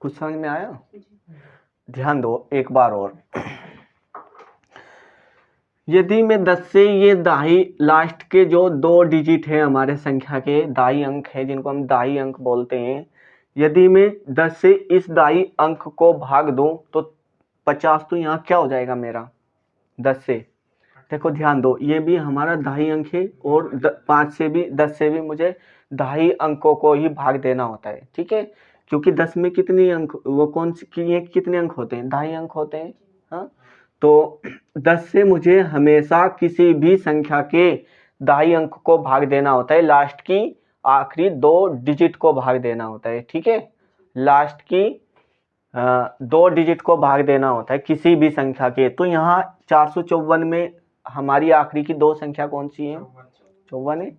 कुछ समझ में आया। ध्यान दो एक बार और, यदि मैं 10 से ये दाही लास्ट के जो 2 डिजिट है हमारे संख्या के दाही अंक है, जिनको हम दाही अंक बोलते हैं, यदि मैं 10 से इस दाही अंक को भाग दूं तो 50 तो यहाँ क्या हो जाएगा मेरा 10 से। देखो ध्यान दो, ये भी हमारा दाही अंक है, और 5 से भी 10 से भी मुझे दाही अंकों को ही भाग देना होता है। ठीक है, क्योंकि 10 में कितने अंक, वो कौन सी, ये कितने अंक होते हैं दाही अंक होते हैं। हाँ, तो 10 से मुझे हमेशा किसी भी संख्या के दाही अंक को भाग देना होता है, लास्ट की आखिरी 2 डिजिट को भाग देना होता है। ठीक है, लास्ट की 2 डिजिट को भाग देना होता है किसी भी संख्या के। तो यहाँ 454 में हमारी आखिरी की 2 संख्या कौन सी है 54 है।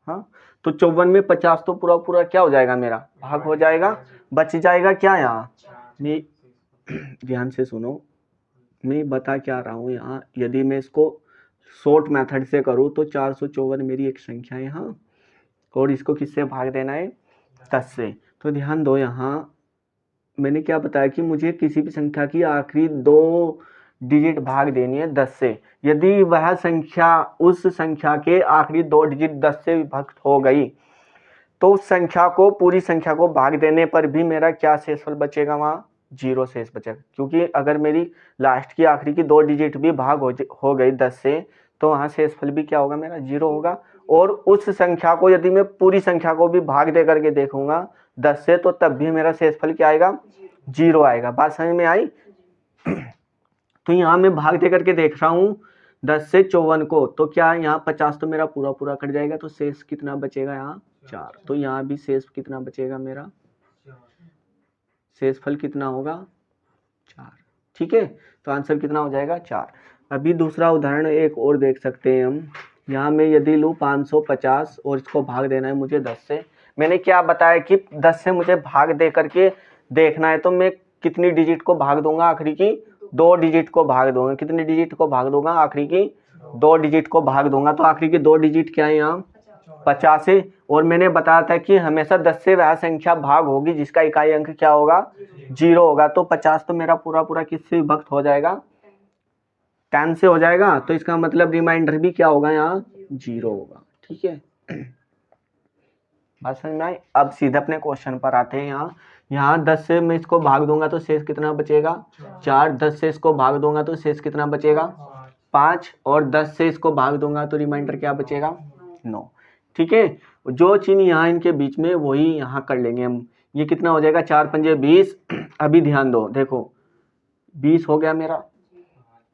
हाँ, तो 54 में 50 तो पूरा पूरा क्या हो जाएगा मेरा भाग हो जाएगा, बच जाएगा क्या यहाँ। मैं ध्यान से सुनो, मैं बता क्या रहा हूँ यहाँ, यदि मैं इसको शॉर्ट मेथड से करूँ तो 454 मेरी एक संख्या है यहाँ, और इसको किससे भाग देना है 10 से। तो ध्यान दो, यहाँ मैंने क्या बताया कि मुझे किसी भी संख्या की आखिरी 2 डिजिट भाग देनी है 10 से। यदि वह संख्या उस संख्या के आखिरी 2 डिजिट 10 से विभक्त हो गई तो उस संख्या को, पूरी संख्या को भाग देने पर भी मेरा क्या शेषफल बचेगा वहाँ 0 शेष बचेगा। क्योंकि अगर मेरी लास्ट की आखिरी की 2 डिजिट भी भाग हो गई 10 से तो वहाँ शेषफल भी क्या होगा मेरा 0 होगा। और उस संख्या को यदि मैं पूरी संख्या को भी भाग दे करके देखूंगा 10 से तो तब भी मेरा शेषफल क्या आएगा 0 आएगा। बात समझ में आई। तो यहाँ मैं भाग दे करके देख रहा हूँ 10 से 54 को, तो क्या यहाँ 50 तो मेरा पूरा पूरा कट जाएगा, तो शेष कितना बचेगा यहाँ 4। तो यहाँ भी शेष कितना बचेगा मेरा, शेषफल कितना होगा 4। ठीक है, तो आंसर कितना हो जाएगा 4। अभी दूसरा उदाहरण एक और देख सकते हैं हम। यहाँ मैं यदि लूँ 550 और इसको भाग देना है मुझे 10 से। मैंने क्या बताया कि 10 से मुझे भाग दे करके देखना है, तो मैं कितनी डिजिट को भाग दूंगा आखिरी की 2 डिजिट को भाग दूंगा। कितनी डिजिट को भाग दूंगा आखिरी की 2 डिजिट को भाग दूंगा। तो आखिरी की 2 डिजिट क्या है यहाँ 50 है, और मैंने बताया था कि हमेशा 10 से वह संख्या भाग होगी जिसका इकाई अंक क्या होगा 0 होगा। तो 50 तो मेरा पूरा पूरा किससे विभक्त हो जाएगा 10 से हो जाएगा। तो इसका मतलब रिमाइंडर भी क्या होगा यहाँ 0 होगा। ठीक है, बात समझ में आई। अब सीधे अपने क्वेश्चन पर आते हैं। यहाँ 10 से मैं इसको भाग दूंगा तो शेष कितना बचेगा 4। 10 से इसको भाग दूंगा तो शेष कितना बचेगा 5, और 10 से इसको भाग दूंगा तो रिमाइंडर क्या बचेगा 9। ठीक है, जो चिन्ह यहाँ इनके बीच में वही यहाँ कर लेंगे हम। ये कितना हो जाएगा, 4 पंजे 20। अभी ध्यान दो, देखो 20 हो गया मेरा।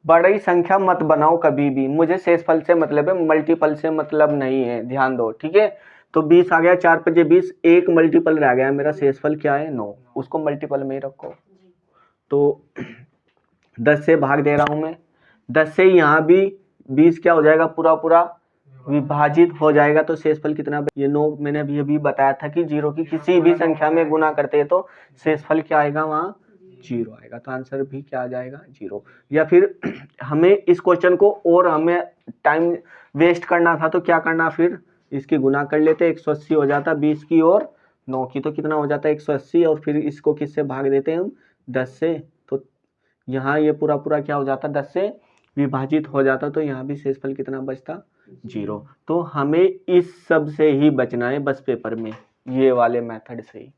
बड़ी संख्या मत बनाओ कभी भी, मुझे शेषफल से मतलब है, मल्टीपल से मतलब नहीं है, ध्यान दो, ठीक है। तो 20 आ गया, 4 पंजे 20, एक मल्टीपल रह गया मेरा, शेषफल क्या है 9, उसको मल्टीपल में ही रखो। तो 10 से भाग दे रहा हूं मैं, 10 से यहाँ भी 20 क्या हो जाएगा, पूरा पूरा विभाजित हो जाएगा। तो शेषफल कितना, ये 9 मैंने अभी अभी बताया था कि 0 की किसी भी संख्या में गुना करते हैं तो शेषफल क्या आएगा, वहाँ 0 आएगा। तो आंसर भी क्या आ जाएगा, 0। या फिर हमें इस क्वेश्चन को और हमें टाइम वेस्ट करना था तो क्या करना, फिर इसकी गुना कर लेते, 180 हो जाता 20 की और 9 की, तो कितना हो जाता है 180, और फिर इसको किससे भाग देते हैं हम, 10 से। तो यहाँ ये पूरा पूरा क्या हो जाता, 10 से विभाजित हो जाता, तो यहाँ भी शेषफल कितना बचता, 0। तो हमें इस सब से ही बचना है बस पेपर में, ये वाले मेथड से ही,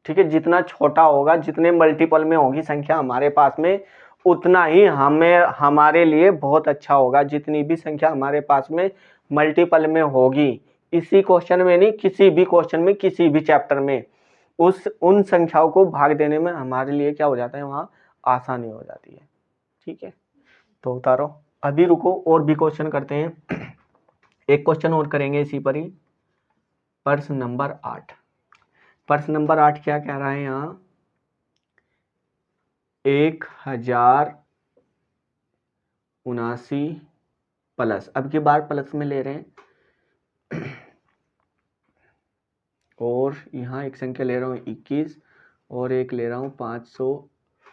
ठीक है। जितना छोटा होगा, जितने मल्टीपल में होगी संख्या हमारे पास में, उतना ही हमें हमारे लिए बहुत अच्छा होगा। जितनी भी संख्या हमारे पास में मल्टीपल में होगी, इसी क्वेश्चन में नहीं, किसी भी क्वेश्चन में, किसी भी चैप्टर में, उन संख्याओं को भाग देने में हमारे लिए क्या हो जाता है, वहाँ आसानी हो जाती है, ठीक है। तो उतारो, अभी रुको और भी क्वेश्चन करते हैं। एक क्वेश्चन और करेंगे इसी पर ही, प्रश्न नंबर 8। प्रश्न नंबर 8 क्या कह रहा है यहाँ, 1079 प्लस, अब की बार प्लस में ले रहे हैं, और यहाँ एक संख्या ले रहा हूँ 21, और एक ले रहा हूँ 500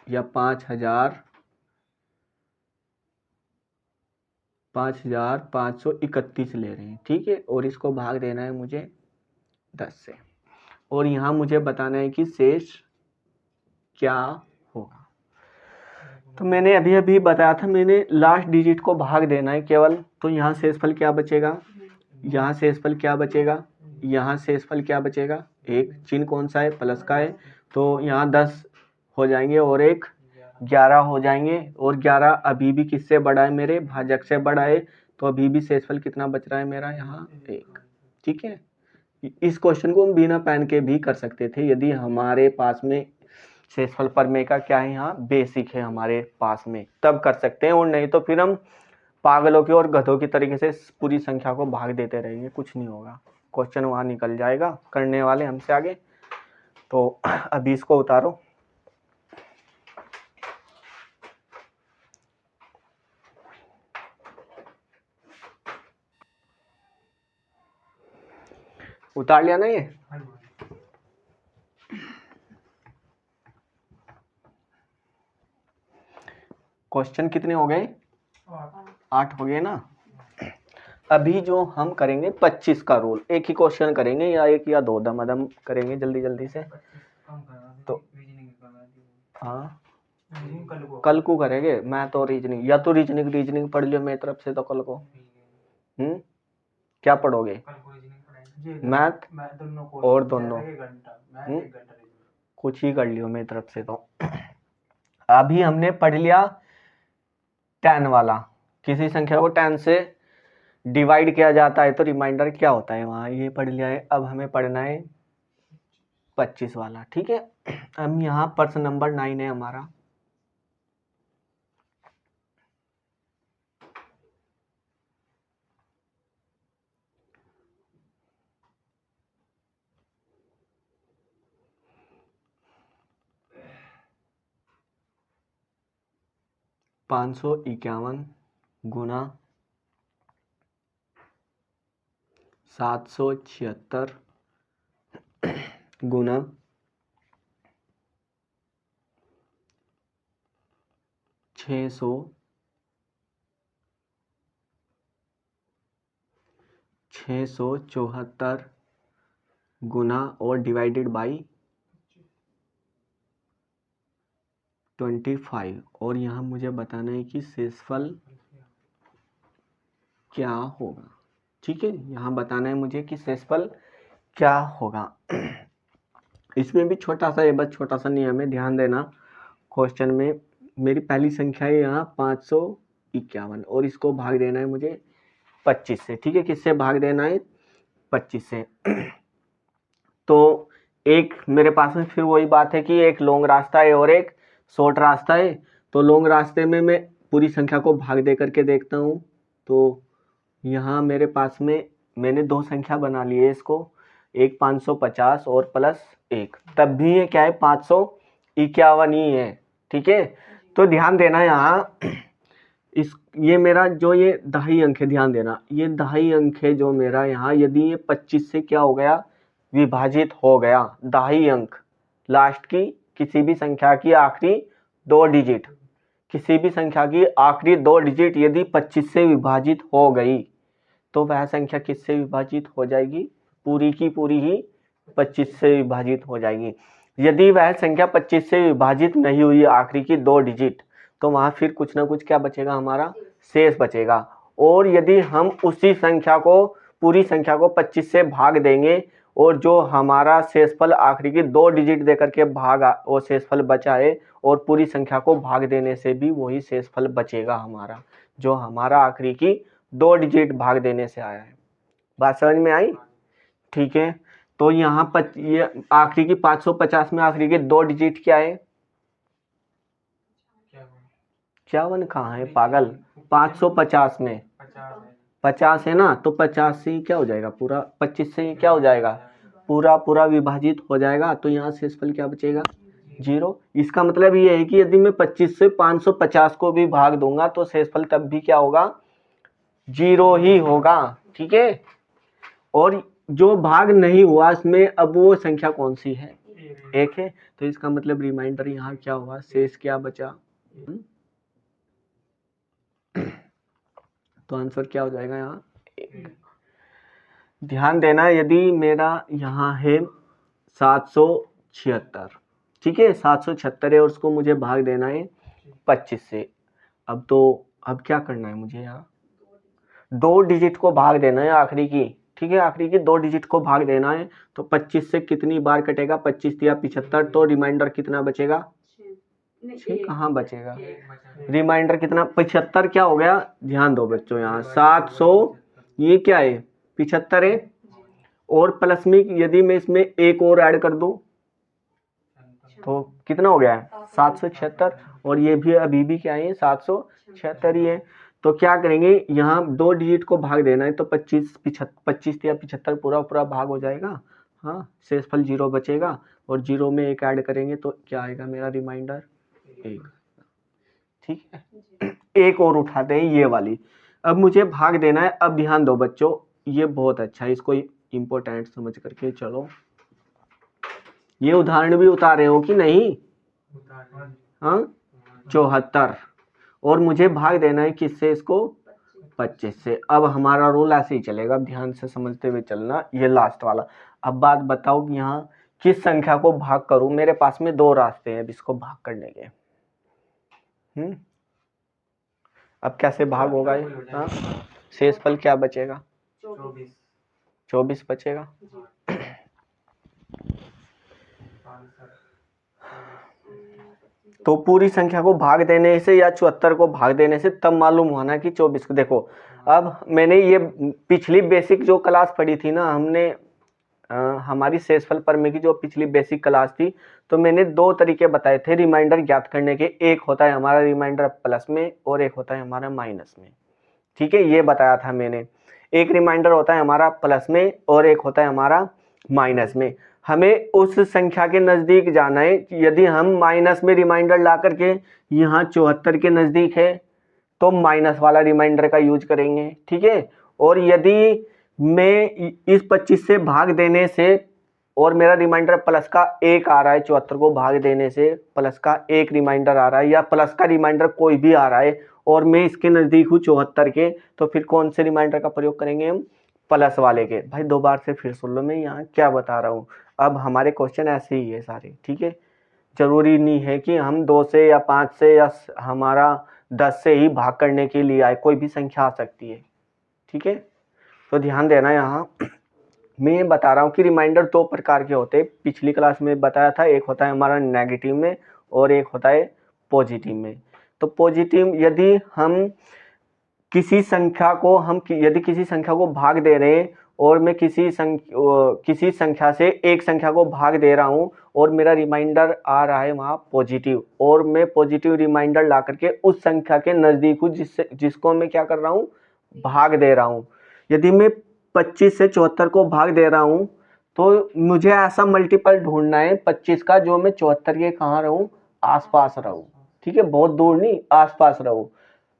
या 5531 ले रहे हैं, ठीक है। और इसको भाग देना है मुझे 10 से, और यहाँ मुझे बताना है कि शेष क्या होगा। तो मैंने अभी अभी बताया था, मैंने लास्ट डिजिट को भाग देना है केवल। तो यहाँ शेषफल क्या बचेगा, यहाँ शेषफल क्या बचेगा, यहाँ शेषफल क्या बचेगा, एक चिन्ह कौन सा है, प्लस का है, तो यहाँ 10 हो जाएंगे और एक 11 हो जाएंगे, और 11 अभी भी किससे बड़ा है, मेरे भाजक से बड़ा है, तो अभी भी शेषफल कितना बच रहा है मेरा, यहाँ 1, ठीक है। इस क्वेश्चन को हम बिना पेन के भी कर सकते थे, यदि हमारे पास में शेषफल प्रमेय का क्या है, यहाँ बेसिक है हमारे पास में, तब कर सकते हैं। और नहीं तो फिर हम पागलों के और गधों की तरीके से पूरी संख्या को भाग देते रहेंगे, कुछ नहीं होगा, क्वेश्चन वहाँ निकल जाएगा, करने वाले हमसे आगे। तो अभी इसको उतारो, उतार लिया ना ये, क्वेश्चन कितने हो गए, 8 हो गए ना। अभी जो हम करेंगे 25 का रूल, एक ही क्वेश्चन करेंगे या एक या दो, दम करेंगे जल्दी जल्दी से। तो हाँ, कल को करेंगे, मैं तो रीजनिंग, या तो रीजनिंग पढ़ लियो मेरी तरफ से, तो कल को क्या पढ़ोगे, मैथ और दोनों, कुछ ही कर लियो मेरी तरफ से। तो अभी हमने पढ़ लिया 10 वाला, किसी संख्या को 10 से डिवाइड किया जाता है तो रिमाइंडर क्या होता है, वहाँ ये पढ़ लिया है। अब हमें पढ़ना है 25 वाला, ठीक है। अब यहाँ प्रश्न नंबर 9 है हमारा, $551 गुना 776 गुना 674 गुना और डिवाइडेड बाई 25, और यहाँ मुझे बताना है कि शेषफल क्या होगा, ठीक है। यहाँ बताना है मुझे कि शेषफल क्या होगा। इसमें भी छोटा सा है, बस छोटा सा नियम है, ध्यान देना। क्वेश्चन में मेरी पहली संख्या है यहाँ 551, और इसको भाग देना है मुझे 25 से, ठीक है। किससे भाग देना है, 25 से। तो एक मेरे पास में फिर वही बात है कि एक लॉन्ग रास्ता है और एक शॉर्ट रास्ता है। तो लॉन्ग रास्ते में मैं पूरी संख्या को भाग दे करके देखता हूँ। तो यहाँ मेरे पास में मैंने दो संख्या बना ली है, इसको एक 550 और प्लस 1, तब भी ये क्या है 551 ही है। ठीक है, तो ध्यान देना यहाँ ये मेरा जो ये दहाई अंक है, ध्यान देना ये दहाई अंक है जो मेरा यहाँ, यदि ये 25 से क्या हो गया विभाजित हो गया, दहाई अंक लास्ट की किसी भी संख्या की आखिरी 2 डिजिट, किसी भी संख्या की आखिरी 2 डिजिट यदि 25 से विभाजित हो गई तो वह संख्या किससे विभाजित हो जाएगी, पूरी की पूरी ही 25 से विभाजित हो जाएगी। यदि वह संख्या 25 से विभाजित नहीं हुई आखिरी की 2 डिजिट तो वहां फिर कुछ ना कुछ क्या बचेगा, हमारा शेष बचेगा। और यदि हम उसी संख्या को, पूरी संख्या को 25 से भाग देंगे और जो हमारा शेषफल आखिरी की 2 डिजिट देकर के भाग वो शेषफल बचा है, और पूरी संख्या को भाग देने से भी वही शेषफल बचेगा हमारा, जो हमारा आखिरी की 2 डिजिट भाग देने से आया है। बात समझ में आई? ठीक है, तो यहाँ ये आखिरी की 550 में आखिरी के 2 डिजिट क्या है, 51 कहाँ है पागल, 550 में 50 है ना, तो 50 से क्या हो जाएगा पूरा, 25 से क्या हो जाएगा पूरा पूरा विभाजित हो जाएगा। तो यहाँ शेषफल क्या बचेगा, 0। इसका मतलब ये है कि यदि मैं 25 से 550 को भी भाग दूंगा तो शेषफल तब भी क्या होगा, 0 ही होगा। ठीक है, और जो भाग नहीं हुआ इसमें अब वो संख्या कौन सी है, 1 है। तो इसका मतलब रिमाइंडर यहाँ क्या हुआ, शेष क्या बचा, तो आंसर क्या हो जाएगा यहाँ 1। ध्यान देना, यदि मेरा यहाँ है 776, ठीक है 776 है और उसको मुझे भाग देना है 25 से। अब क्या करना है मुझे, यहाँ 2 डिजिट को भाग देना है आखिरी की, ठीक है आखिरी की 2 डिजिट को भाग देना है। तो 25 से कितनी बार कटेगा, 25 या 75, तो रिमाइंडर कितना बचेगा, 6 कहाँ बचेगा, रिमाइंडर कितना 75 क्या हो गया, ध्यान दो बच्चों यहाँ 700 ये क्या है 75 है, और प्लस में यदि मैं इसमें एक और ऐड कर दूं तो कितना हो गया है 776, और ये भी अभी भी क्या है 776 ही है। तो क्या करेंगे, यहाँ 2 डिजिट को भाग देना है तो 25 या 75 पूरा पूरा भाग हो जाएगा, हाँ शेषफल 0 बचेगा, और 0 में 1 ऐड करेंगे तो क्या आएगा मेरा रिमाइंडर 1। ठीक है, एक और उठाते हैं ये वाली, अब मुझे भाग देना है। अब ध्यान दो बच्चों, ये बहुत अच्छा है, इसको इम्पोर्टेंट समझ करके चलो। ये उदाहरण भी उतारे हो कि नहीं, हाँ 74, और मुझे भाग देना है किससे, इसको 25 से। अब हमारा रूल ऐसे ही चलेगा, अब ध्यान से समझते हुए चलना, ये लास्ट वाला। अब बात बताओ कि यहाँ किस संख्या को भाग करूं, मेरे पास में 2 रास्ते हैं इसको भाग करने के। अब कैसे भाग होगा ये, हाँ शेषफल क्या बचेगा, 24 बचेगा। तो पूरी संख्या को भाग देने से या 74 को भाग देने से तब मालूम हुआ ना कि 24 को, देखो अब मैंने ये पिछली बेसिक जो क्लास पढ़ी थी ना हमने, हमारी शेषफल प्रमेय की जो पिछली बेसिक क्लास थी, तो मैंने 2 तरीके बताए थे रिमाइंडर ज्ञात करने के। एक होता है हमारा रिमाइंडर प्लस में और एक होता है हमारा माइनस में। ठीक है, ये बताया था मैंने, एक रिमाइंडर होता है हमारा प्लस में और एक होता है हमारा माइनस में। हमें उस संख्या के नजदीक जाना है, यदि हम माइनस में रिमाइंडर ला करके यहाँ 74 के नजदीक है तो माइनस वाला रिमाइंडर का यूज करेंगे। ठीक है, और यदि मैं इस 25 से भाग देने से और मेरा रिमाइंडर प्लस का 1 आ रहा है, 74 को भाग देने से प्लस का 1 रिमाइंडर आ रहा है, या प्लस का रिमाइंडर कोई भी आ रहा है और मैं इसके नजदीक हूँ 74 के, तो फिर कौन से रिमाइंडर का प्रयोग करेंगे हम, प्लस वाले के। भाई 2 बार से फिर सुन लो मैं यहाँ क्या बता रहा हूँ। अब हमारे क्वेश्चन ऐसे ही है सारे, ठीक है, जरूरी नहीं है कि हम 2 से या 5 से या हमारा 10 से ही भाग करने के लिए आए, कोई भी संख्या आ सकती है। ठीक है, तो ध्यान देना, यहाँ मैं बता रहा हूँ कि रिमाइंडर 2 प्रकार के होते हैं। पिछली क्लास में बताया था, एक होता है हमारा नेगेटिव में और एक होता है पॉजिटिव में। तो पॉजिटिव, यदि हम किसी संख्या को यदि किसी संख्या को भाग दे रहे हैं और मैं किसी संख्या से एक संख्या को भाग दे रहा हूँ और मेरा रिमाइंडर आ रहा है वहाँ पॉजिटिव, और मैं पॉजिटिव रिमाइंडर ला करके उस संख्या के नज़दीक हूँ जिसको मैं क्या कर रहा हूँ, भाग दे रहा हूँ। यदि मैं 25 से 74 को भाग दे रहा हूँ तो मुझे ऐसा मल्टीपल ढूंढना है 25 का जो मैं 74 के कहाँ रहूँ, आसपास रहूँ। ठीक है, बहुत दूर नहीं, आसपास रहूँ।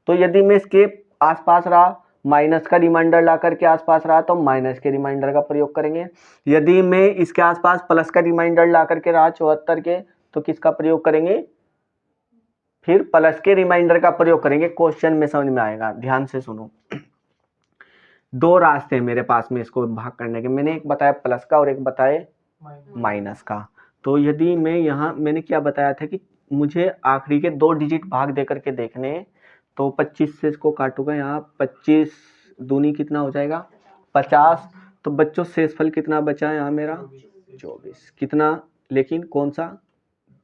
तो यदि मैं इसके आसपास रहा, माइनस का रिमाइंडर ला करके आसपास रहा, तो माइनस के रिमाइंडर का प्रयोग करेंगे। यदि मैं इसके आसपास प्लस का रिमाइंडर ला करके रहा 74 के, तो किसका प्रयोग करेंगे, फिर प्लस के रिमाइंडर का प्रयोग करेंगे। क्वेश्चन में समझ में आएगा, ध्यान से सुनो। दो रास्ते हैं मेरे पास में इसको भाग करने के, मैंने एक बताया प्लस का और एक बताया माइनस का। तो यदि मैं यहाँ, मैंने क्या बताया था कि मुझे आखिरी के 2 डिजिट भाग दे करके देखने, तो 25 से इसको काटूंगा, यहाँ 25 दूनी कितना हो जाएगा 50। तो बच्चों शेषफल कितना बचा यहाँ मेरा 24, कितना, लेकिन कौन सा,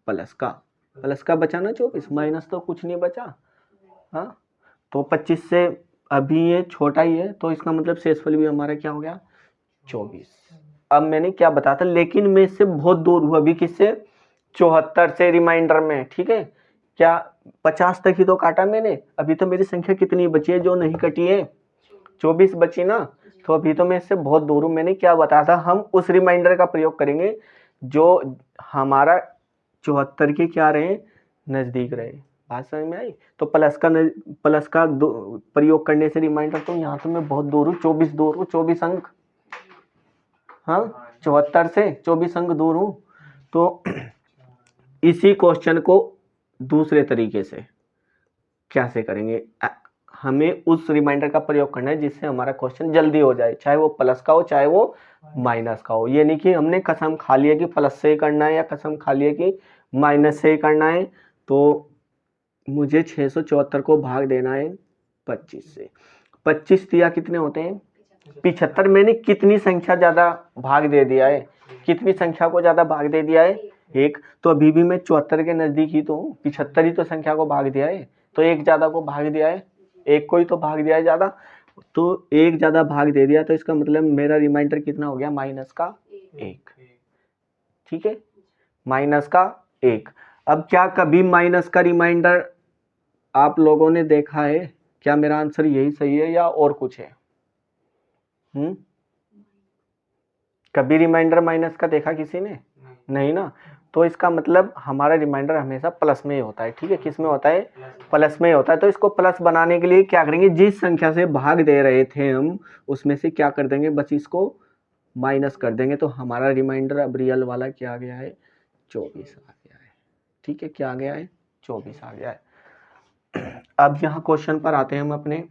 प्लस का बचा ना 24, माइनस तो कुछ नहीं बचा। हाँ, तो 25 से अभी ये छोटा ही है, तो इसका मतलब शेषफल भी हमारा क्या हो गया 24। अब मैंने क्या बताया था, लेकिन मैं इससे बहुत दूर हूँ अभी, किससे, 74 से रिमाइंडर में। ठीक है, क्या 50 तक ही तो काटा मैंने, अभी तो मेरी संख्या कितनी बची है जो नहीं कटी है, 24 बची ना। तो अभी तो मैं इससे बहुत दूर हूँ। मैंने क्या बताया था, हम उस रिमाइंडर का प्रयोग करेंगे जो हमारा 74 के क्या रहे, नजदीक रहे। बात समझ में आई। तो प्लस का प्रयोग करने से रिमाइंडर, तो यहाँ से मैं बहुत दूर हूँ, 24 दूर हूँ, 24 अंक, हाँ 74 से 24 अंक दूर हूँ। तो इसी क्वेश्चन को दूसरे तरीके से कैसे करेंगे, हमें उस रिमाइंडर का प्रयोग करना है जिससे हमारा क्वेश्चन जल्दी हो जाए, चाहे वो प्लस का हो चाहे वो माइनस का हो। ये नहीं कि हमने कसम खा लिया कि प्लस से ही करना है या कसम खा लिया कि माइनस से ही करना है। तो मुझे 674 को भाग देना है 25 से। 25 दिया कितने होते हैं 75। मैंने कितनी संख्या ज्यादा भाग दे दिया है, कितनी संख्या को ज्यादा भाग दे दिया है, एक। तो अभी भी मैं 74 के नजदीक ही तो हूँ, 75 ही तो संख्या को भाग दिया है, तो एक ज्यादा को भाग दिया है, एक को ही तो भाग दिया है ज्यादा, तो एक ज्यादा भाग दे दिया, तो इसका मतलब मेरा रिमाइंडर कितना हो गया, माइनस का 1। ठीक है, माइनस का 1। अब क्या कभी माइनस का रिमाइंडर आप लोगों ने देखा है, क्या मेरा आंसर यही सही है या और कुछ है? कभी रिमाइंडर माइनस का देखा किसी ने? नहीं ना। तो इसका मतलब हमारा रिमाइंडर हमेशा प्लस में ही होता है। ठीक है, किस में होता है, प्लस में ही होता है। तो इसको प्लस बनाने के लिए क्या करेंगे, जिस संख्या से भाग दे रहे थे हम उसमें से क्या कर देंगे, बस इसको माइनस कर देंगे। तो हमारा रिमाइंडर अब रियल वाला क्या आ गया है, 24 आ गया है। ठीक है, क्या आ गया है, 24 आ गया है। अब यहाँ क्वेश्चन पर आते हैं हम अपने।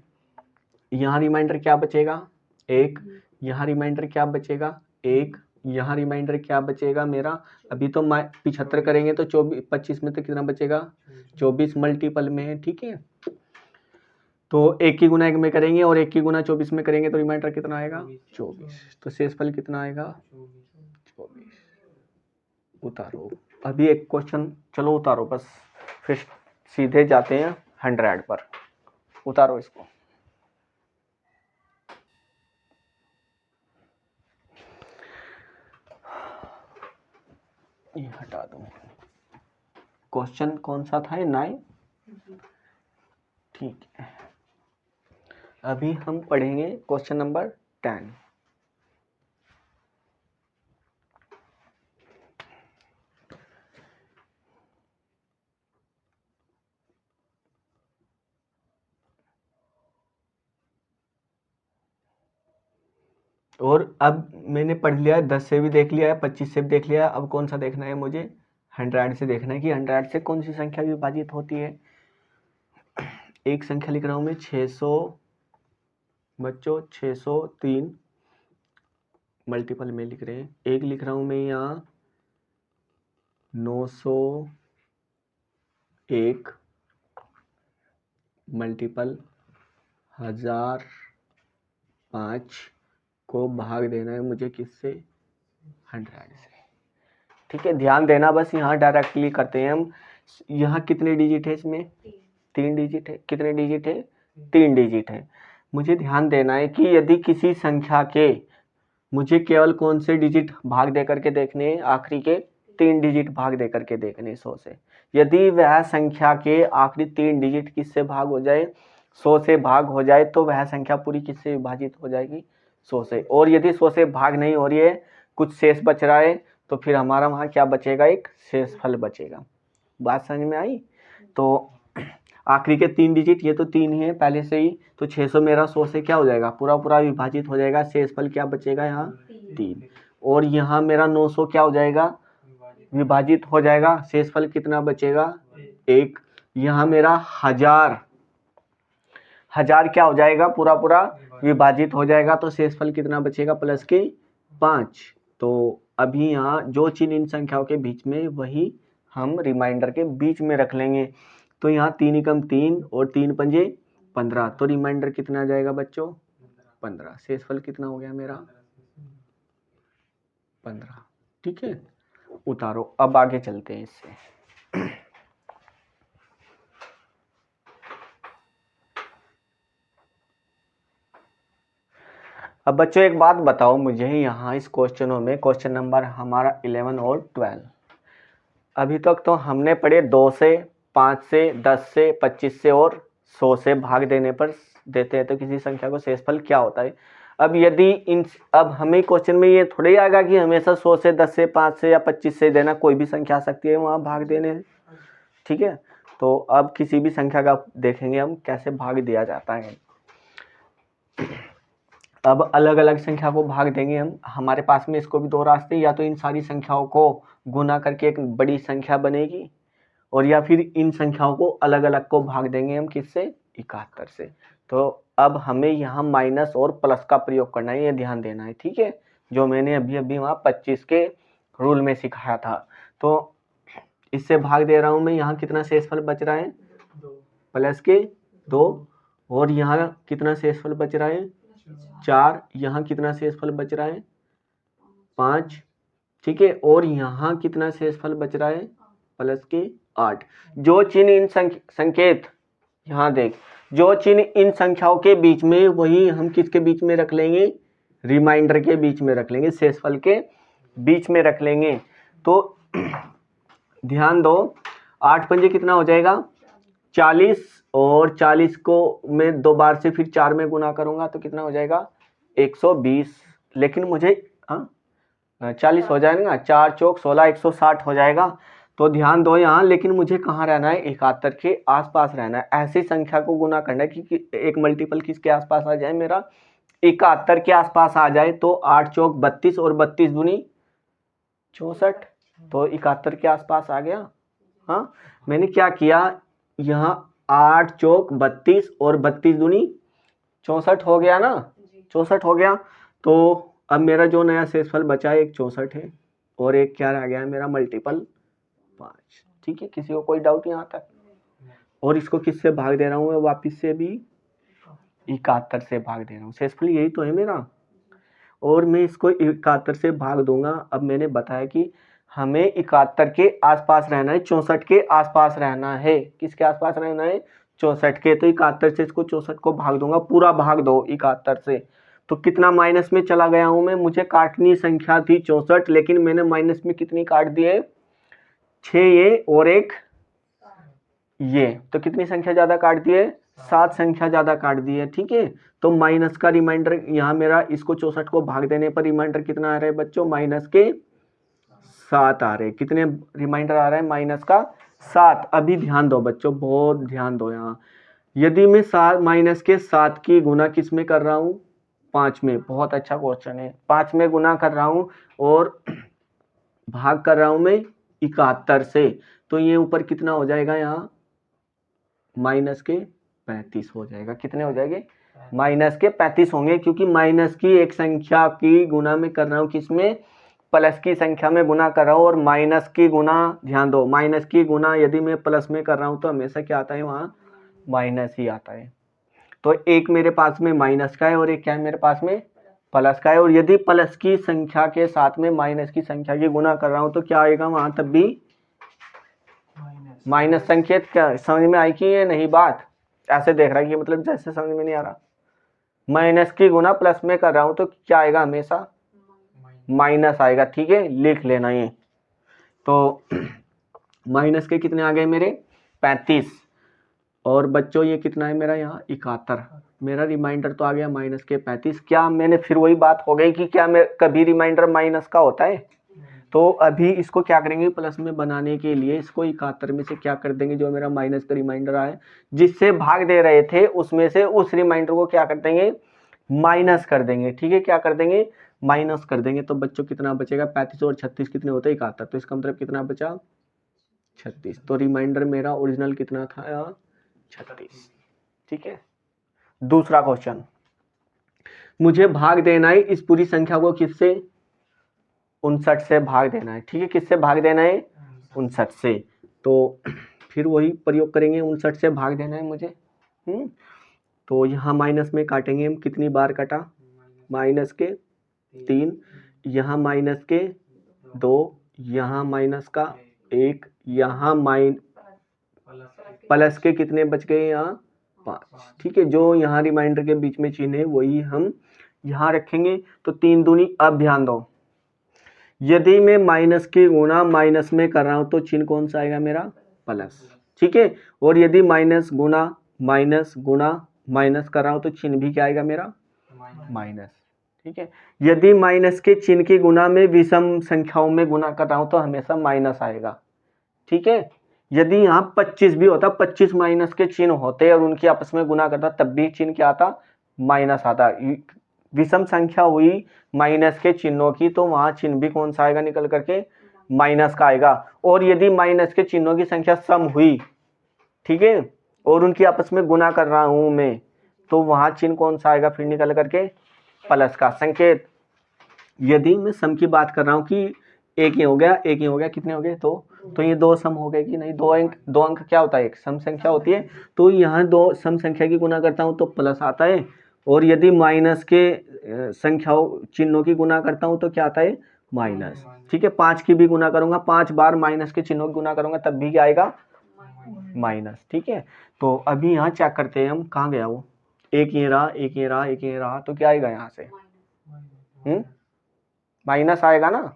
यहाँ रिमाइंडर क्या बचेगा, 1। यहाँ रिमाइंडर क्या बचेगा, 1। यहाँ रिमाइंडर क्या बचेगा मेरा, अभी तो 75 करेंगे तो 25 में तो कितना बचेगा, 24 मल्टीपल में है। ठीक है, तो 1 की गुना 1 में करेंगे और 1 की गुना 24 में करेंगे तो रिमाइंडर कितना आएगा, 24। तो शेषफल कितना आएगा, 24। उतारो। अभी एक क्वेश्चन, चलो उतारो बस, फिर सीधे जाते हैं 100 पर। उतारो इसको। ये हटा दो। क्वेश्चन कौन सा था, 9? ठीक है, अभी हम पढ़ेंगे क्वेश्चन नंबर 10। और अब मैंने पढ़ लिया है, 10 से भी देख लिया है, 25 से भी देख लिया है। अब कौन सा देखना है मुझे, 100 से देखना है कि 100 से कौन सी संख्या विभाजित होती है। एक संख्या लिख रहा हूं मैं 600, बच्चों 603 मल्टीपल में लिख रहे हैं। एक लिख रहा हूं मैं यहाँ 901 मल्टीपल 1005 को भाग देना है मुझे किससे, 100 से। ठीक है, ध्यान देना बस, यहाँ डायरेक्टली करते हैं हम। यहाँ कितने डिजिट है इसमें, 3 डिजिट है। कितने डिजिट है, 3 डिजिट है। मुझे ध्यान देना है कि यदि किसी संख्या के मुझे केवल कौन से डिजिट भाग दे करके देखने हैं, आखिरी के 3 डिजिट भाग दे करके देखने 100 से। यदि वह संख्या के आखिरी 3 डिजिट किससे भाग हो जाए, 100 से भाग हो जाए, तो वह संख्या पूरी किससे विभाजित हो जाएगी, 100 से। और यदि 100 से भाग नहीं हो रही है, कुछ शेष बच रहा है, तो फिर हमारा वहाँ क्या बचेगा, एक शेषफल बचेगा। बात समझ में आई। तो आखिरी के 3 डिजिट, ये तो 3 ही है पहले से ही, तो 600 मेरा 100 से क्या हो जाएगा, पूरा पूरा विभाजित हो जाएगा, शेषफल क्या बचेगा यहाँ 3। और यहाँ मेरा 900 क्या हो जाएगा, विभाजित हो जाएगा, शेषफल कितना बचेगा 1। यहाँ मेरा 1000 क्या हो जाएगा, पूरा पूरा विभाजित हो जाएगा, तो शेषफल कितना बचेगा, प्लस के 5। तो अभी यहाँ जो चिन्ह इन संख्याओं के बीच में, वही हम रिमाइंडर के बीच में रख लेंगे। तो यहाँ 3 एकम 3 और 3 पंजे 15, तो रिमाइंडर कितना आ जाएगा बच्चों 15। शेषफल कितना हो गया मेरा 15। ठीक है, उतारो। अब आगे चलते हैं इससे। अब बच्चों एक बात बताओ मुझे, यहाँ इस क्वेश्चनों में क्वेश्चन नंबर हमारा 11 और 12, अभी तक तो हमने पढ़े 2 से, 5 से, 10 से, 25 से और 100 से भाग देने पर देते हैं तो किसी संख्या को शेषफल क्या होता है। अब यदि अब हमें क्वेश्चन में ये थोड़ा ही आएगा कि हमेशा 100 से, 10 से, 5 से या 25 से देना, कोई भी संख्या आ सकती है वहाँ भाग देने। ठीक है, तो अब किसी भी संख्या का देखेंगे हम कैसे भाग दिया जाता है। अब अलग अलग संख्या को भाग देंगे हम। हमारे पास में इसको भी 2 रास्ते, या तो इन सारी संख्याओं को गुना करके एक बड़ी संख्या बनेगी, और या फिर इन संख्याओं को अलग अलग को भाग देंगे हम किससे, 71 से। तो अब हमें यहाँ माइनस और प्लस का प्रयोग करना है, ये ध्यान देना है। ठीक है, जो मैंने अभी अभी वहाँ 25 के रूल में सिखाया था। तो इससे भाग दे रहा हूँ मैं, यहाँ कितना शेषफल बच रहा है, प्लस के 2, और यहाँ कितना शेषफल बच रहा है 4, यहाँ कितना शेषफल बच रहा है 5। ठीक है, और यहाँ कितना शेषफल बच रहा है प्लस के 8। जो चिन्ह इन संकेत, यहाँ देख, जो चिन्ह इन संख्याओं के बीच में, वही हम किसके बीच में रख लेंगे, रिमाइंडर के बीच में रख लेंगे, शेषफल के बीच में रख लेंगे। तो ध्यान दो, 8 पंजे कितना हो जाएगा 40, और 40 को मैं 2 बार से फिर 4 में गुना करूंगा तो कितना हो जाएगा 120। लेकिन मुझे 40 हो जाएगा, 4 चौक 16, 160 हो जाएगा। तो ध्यान दो यहाँ, लेकिन मुझे कहाँ रहना है, 71 के आसपास रहना है। ऐसी संख्या को गुना करना है कि एक मल्टीपल किसके आसपास आ जाए, मेरा 71 के आसपास आ जाए। तो 8 चौक 32 और 32 दूनी 64, तो 71 के आसपास आ गया। हाँ, मैंने क्या किया, यहाँ 8 चौक 32 और 32 दूनी 64 हो गया ना, 64 हो गया। तो अब मेरा जो नया शेषफल बचा है एक 64 है, और एक क्या रह गया है मेरा मल्टीपल 5। ठीक है, किसी को कोई डाउट यहाँ तक। और इसको किससे भाग दे रहा हूँ मैं, वापिस से भी 71 से भाग दे रहा हूँ, शेषफल यही तो है मेरा, और मैं इसको 71 से भाग दूंगा। अब मैंने बताया कि हमें 71 के आसपास रहना है, 64 के आसपास रहना है। किसके आसपास रहना है, 64 के। तो 71 से इसको 64 को भाग दूंगा, पूरा भाग दो 71 से। तो कितना माइनस में चला गया हूं मैं, मुझे काटनी संख्या थी 64, लेकिन मैंने माइनस में कितनी काट दिए 6 ये और एक ये, तो कितनी संख्या ज्यादा काट दिए 7 संख्या ज्यादा काट दी है। ठीक है, तो माइनस का रिमाइंडर यहाँ मेरा, इसको 64 को भाग देने पर रिमाइंडर कितना आ रहा है बच्चों, माइनस के 7 आ रहे। कितने रिमाइंडर आ रहा है, माइनस का 7। अभी ध्यान दो बच्चों, बहुत ध्यान दो यहाँ। यदि मैं माइनस के 7 की गुना किस में कर रहा हूँ, 5 में। बहुत अच्छा क्वेश्चन है, 5 में गुना कर रहा हूँ और भाग कर रहा हूँ मैं 71 से। तो ये ऊपर कितना हो जाएगा, यहाँ माइनस के 35 हो जाएगा। कितने हो जाएंगे, माइनस के 35 होंगे, क्योंकि माइनस की एक संख्या की गुना में कर रहा हूँ किसमें, प्लस की संख्या में गुना कर रहा हूँ। और माइनस की गुना, ध्यान दो, माइनस की गुना यदि मैं प्लस में कर रहा हूँ तो हमेशा क्या आता है, वहाँ माइनस ही आता है। तो एक मेरे पास में माइनस का है और एक क्या है मेरे पास में प्लस का है। और यदि प्लस की संख्या के साथ में माइनस की संख्या की गुना कर रहा हूँ तो क्या आएगा, वहाँ तब भी माइनस संकेत। क्या समझ में आई कि ये नहीं बात, ऐसे देख रहा है कि मतलब जैसे समझ में नहीं आ रहा। माइनस की गुना प्लस में कर रहा हूँ तो क्या आएगा, हमेशा माइनस आएगा। ठीक है, लिख लेना ये। तो माइनस के कितने आ गए मेरे 35, और बच्चों ये कितना है मेरा यहाँ 71। मेरा रिमाइंडर तो आ गया माइनस के 35। क्या मैंने फिर वही बात हो गई कि क्या मैं कभी रिमाइंडर माइनस का होता है? तो अभी इसको क्या करेंगे, प्लस में बनाने के लिए इसको 71 में से क्या कर देंगे, जो मेरा माइनस का रिमाइंडर आए जिससे भाग दे रहे थे उसमें से उस रिमाइंडर को क्या कर देंगे, माइनस कर देंगे। ठीक है, क्या कर देंगे, माइनस कर देंगे। तो बच्चों कितना बचेगा, 35 और 36 कितने होते हैं 71। तो इसका मतलब कितना बचा 36। तो रिमाइंडर मेरा ओरिजिनल कितना था 36। ठीक है, दूसरा क्वेश्चन, मुझे भाग देना है इस पूरी संख्या को किससे, 59 से भाग देना है। ठीक है, किससे भाग देना है, 59 से। तो फिर वही प्रयोग करेंगे, 59 से भाग देना है मुझे। तो यहाँ माइनस में काटेंगे हम, कितनी बार कटा, माइनस के 3, यहाँ माइनस के 2, यहाँ माइनस का 1, यहाँ प्लस के कितने बच गए यहाँ 5। ठीक है, जो यहाँ रिमाइंडर के बीच में चिन्ह है वही हम यहाँ रखेंगे। तो 3 दूनी, अब ध्यान दो, यदि मैं माइनस के गुना माइनस में कर रहा हूं तो चिन्ह कौन सा आएगा मेरा, प्लस। ठीक है, और यदि माइनस गुना माइनस कर रहा हूं तो चिन्ह भी क्या आएगा मेरा, माइनस। ठीक है, यदि माइनस के चिन्ह के गुना में विषम संख्याओं में गुना कर रहा हूं तो हमेशा माइनस आएगा। ठीक है, यदि यहाँ 25 भी होता, 25 माइनस के चिन्ह होते और उनकी आपस में गुना करता तब भी चिन्ह क्या आता, माइनस आता। विषम संख्या हुई माइनस के चिन्हों की तो वहां चिन्ह भी कौन सा आएगा, निकल करके माइनस का आएगा। और यदि माइनस के चिन्हों की संख्या सम हुई, ठीक है, और उनकी आपस में गुना कर रहा हूं मैं, तो वहां चिन्ह कौन सा आएगा फिर निकल करके, प्लस का संकेत। यदि मैं सम की बात कर रहा हूं कि एक ही हो गया, एक ही हो गया, कितने हो गए, तो ये 2 सम हो गए कि नहीं, 2 अंक क्या होता है, एक सम संख्या होती है। तो यहाँ 2 सम संख्या की गुना करता हूँ तो प्लस आता है, और यदि माइनस के संख्याओं चिन्हों की गुना करता हूँ तो क्या आता है, माइनस। ठीक है, 5 की भी गुना करूंगा, 5 बार माइनस के चिन्हों की गुना करूंगा तब भी क्या आएगा, माइनस। ठीक है, तो अभी यहाँ चेक करते हैं हम, कहाँ गया वो, एक ये रहा, एक ये रहा, एक ये रहा, तो क्या आएगा यहाँ से, माइनस आएगा ना।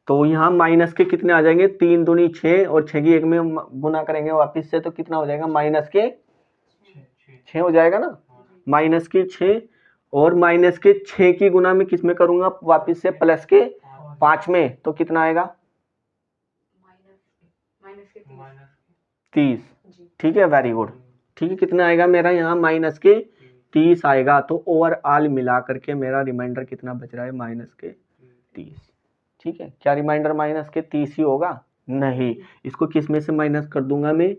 तो यहाँ माइनस के कितने आ जाएंगे, 3 दूनी 6, और 6 की 1 में गुना करेंगे वापिस से तो कितना हो जाएगा, माइनस के 6 हो जाएगा ना, माइनस के 6। और माइनस के 6 की गुना में किस में करूंगा वापिस से, प्लस के 5 में, तो कितना आएगा, 30। ठीक है, वेरी गुड। ठीक है, कितना आएगा मेरा यहाँ माइनस के 30 आएगा। तो ओवरऑल मिला करके मेरा रिमाइंडर कितना बच रहा है, माइनस के 30। ठीक है, क्या रिमाइंडर माइनस के 30 ही होगा, नहीं, इसको किस में से माइनस कर दूंगा मैं,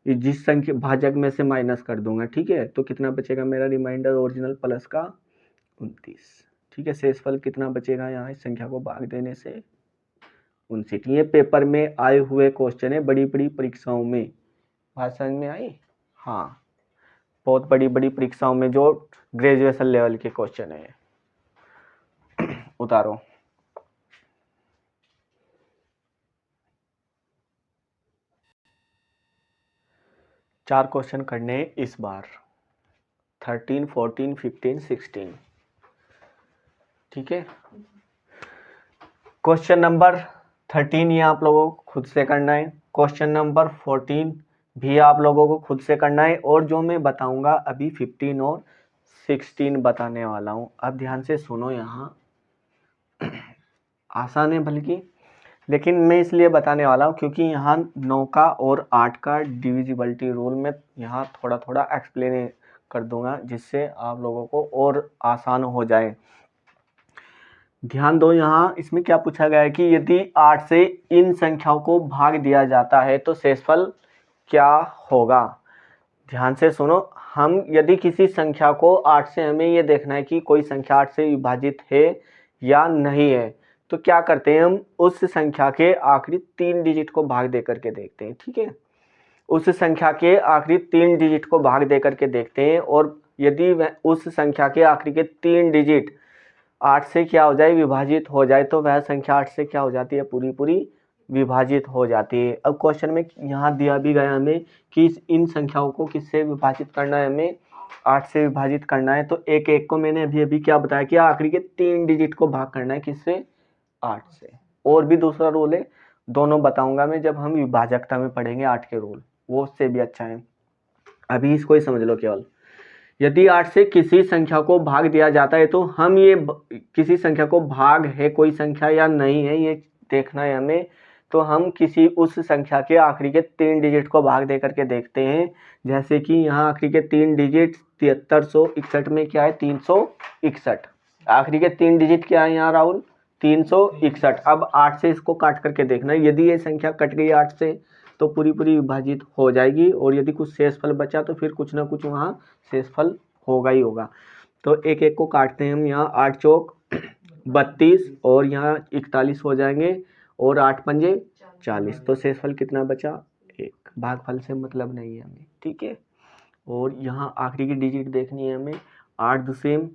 जिस संख्या भाजक में से माइनस कर दूंगा। ठीक है, तो कितना बचेगा मेरा रिमाइंडर ओरिजिनल प्लस का 29। ठीक है, शेषफल कितना बचेगा यहाँ इस संख्या को भाग देने से, 59। ये पेपर में आए हुए क्वेश्चन है, बड़ी बड़ी परीक्षाओं में, बात समझ में आई, हाँ, बहुत बड़ी बड़ी परीक्षाओं में जो ग्रेजुएशन लेवल के क्वेश्चन है। उतारो, चार क्वेश्चन करने इस बार, 13, 14, 15, 16। ठीक है, क्वेश्चन नंबर 13 ये आप लोगों को खुद से करना है, क्वेश्चन नंबर 14 भी आप लोगों को खुद से करना है, और जो मैं बताऊंगा अभी 15 और 16 बताने वाला हूं। अब ध्यान से सुनो, यहाँ आसान है बल्कि, लेकिन मैं इसलिए बताने वाला हूँ क्योंकि यहाँ 9 का और 8 का डिविजिबिलिटी रूल में यहाँ थोड़ा थोड़ा एक्सप्लेन कर दूंगा जिससे आप लोगों को और आसान हो जाए। ध्यान दो, यहाँ इसमें क्या पूछा गया है कि यदि 8 से इन संख्याओं को भाग दिया जाता है तो शेषफल क्या होगा। ध्यान से सुनो, हम यदि किसी संख्या को 8 से, हमें ये देखना है कि कोई संख्या 8 से विभाजित है या नहीं है, तो क्या करते हैं हम उस संख्या के आखिरी 3 डिजिट को भाग दे करके देखते हैं। ठीक है, उस संख्या के आखिरी 3 डिजिट को भाग दे करके देखते हैं, और यदि वह उस संख्या के आखिरी के 3 डिजिट 8 से क्या हो जाए, विभाजित हो जाए, तो वह संख्या 8 से क्या हो जाती है, पूरी पूरी विभाजित हो जाती है। अब क्वेश्चन में यहाँ दिया भी गया हमें कि इन संख्याओं को किससे विभाजित करना है, हमें 8 से विभाजित करना है। तो एक एक को मैंने अभी अभी क्या बताया कि आखिरी के 3 डिजिट को भाग करना है, किससे, 8 से। और भी दूसरा रूल है, दोनों बताऊंगा मैं जब हम विभाजकता में पढ़ेंगे 8 के रूल, वो उससे भी अच्छा है। अभी इसको ही समझ लो केवल। यदि 8 से किसी संख्या को भाग दिया जाता है तो हम ये किसी संख्या को भाग है कोई संख्या या नहीं है ये देखना है हमें। तो हम किसी उस संख्या के आखिरी के 3 डिजिट को भाग दे करके देखते हैं। जैसे कि यहाँ आखिरी के 3 डिजिट 7361 में क्या है 361, आखिरी के 3 डिजिट क्या है यहाँ राहुल 361। अब 8 से इसको काट करके देखना है, यदि ये संख्या कट गई 8 से तो पूरी पूरी विभाजित हो जाएगी, और यदि कुछ शेषफल बचा तो फिर कुछ ना कुछ वहाँ शेषफल होगा ही होगा। तो एक एक को काटते हैं हम, यहाँ 8 चौक 32 और यहाँ 41 हो जाएंगे, और 8 पंजे 40, तो शेषफल कितना बचा 1। भागफल से मतलब नहीं है हमें, ठीक है। और यहाँ आखिरी की डिजिट देखनी है हमें, 8 दुसेम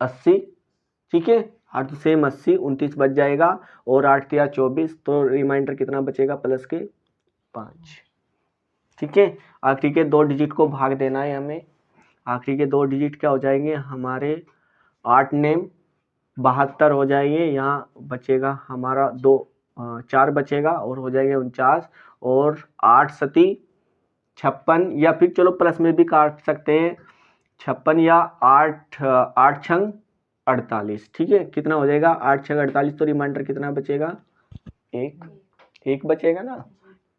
80, ठीक है, 8 दुसेम 80, 29 बच जाएगा, और 8 तिया 24, तो रिमाइंडर कितना बचेगा प्लस के 5, ठीक है। आखिरी के 2 डिजिट को भाग देना है हमें, आखिरी के 2 डिजिट क्या हो जाएंगे हमारे 8 नेम 72 हो जाएंगे, यहाँ बचेगा हमारा 4 बचेगा और हो जाएंगे 49, और 8 सती 56, या फिर चलो प्लस में भी काट सकते हैं 56, या 8 छंग 48, ठीक है। कितना हो जाएगा 8 छंग 48, तो रिमाइंडर कितना बचेगा 1 बचेगा ना,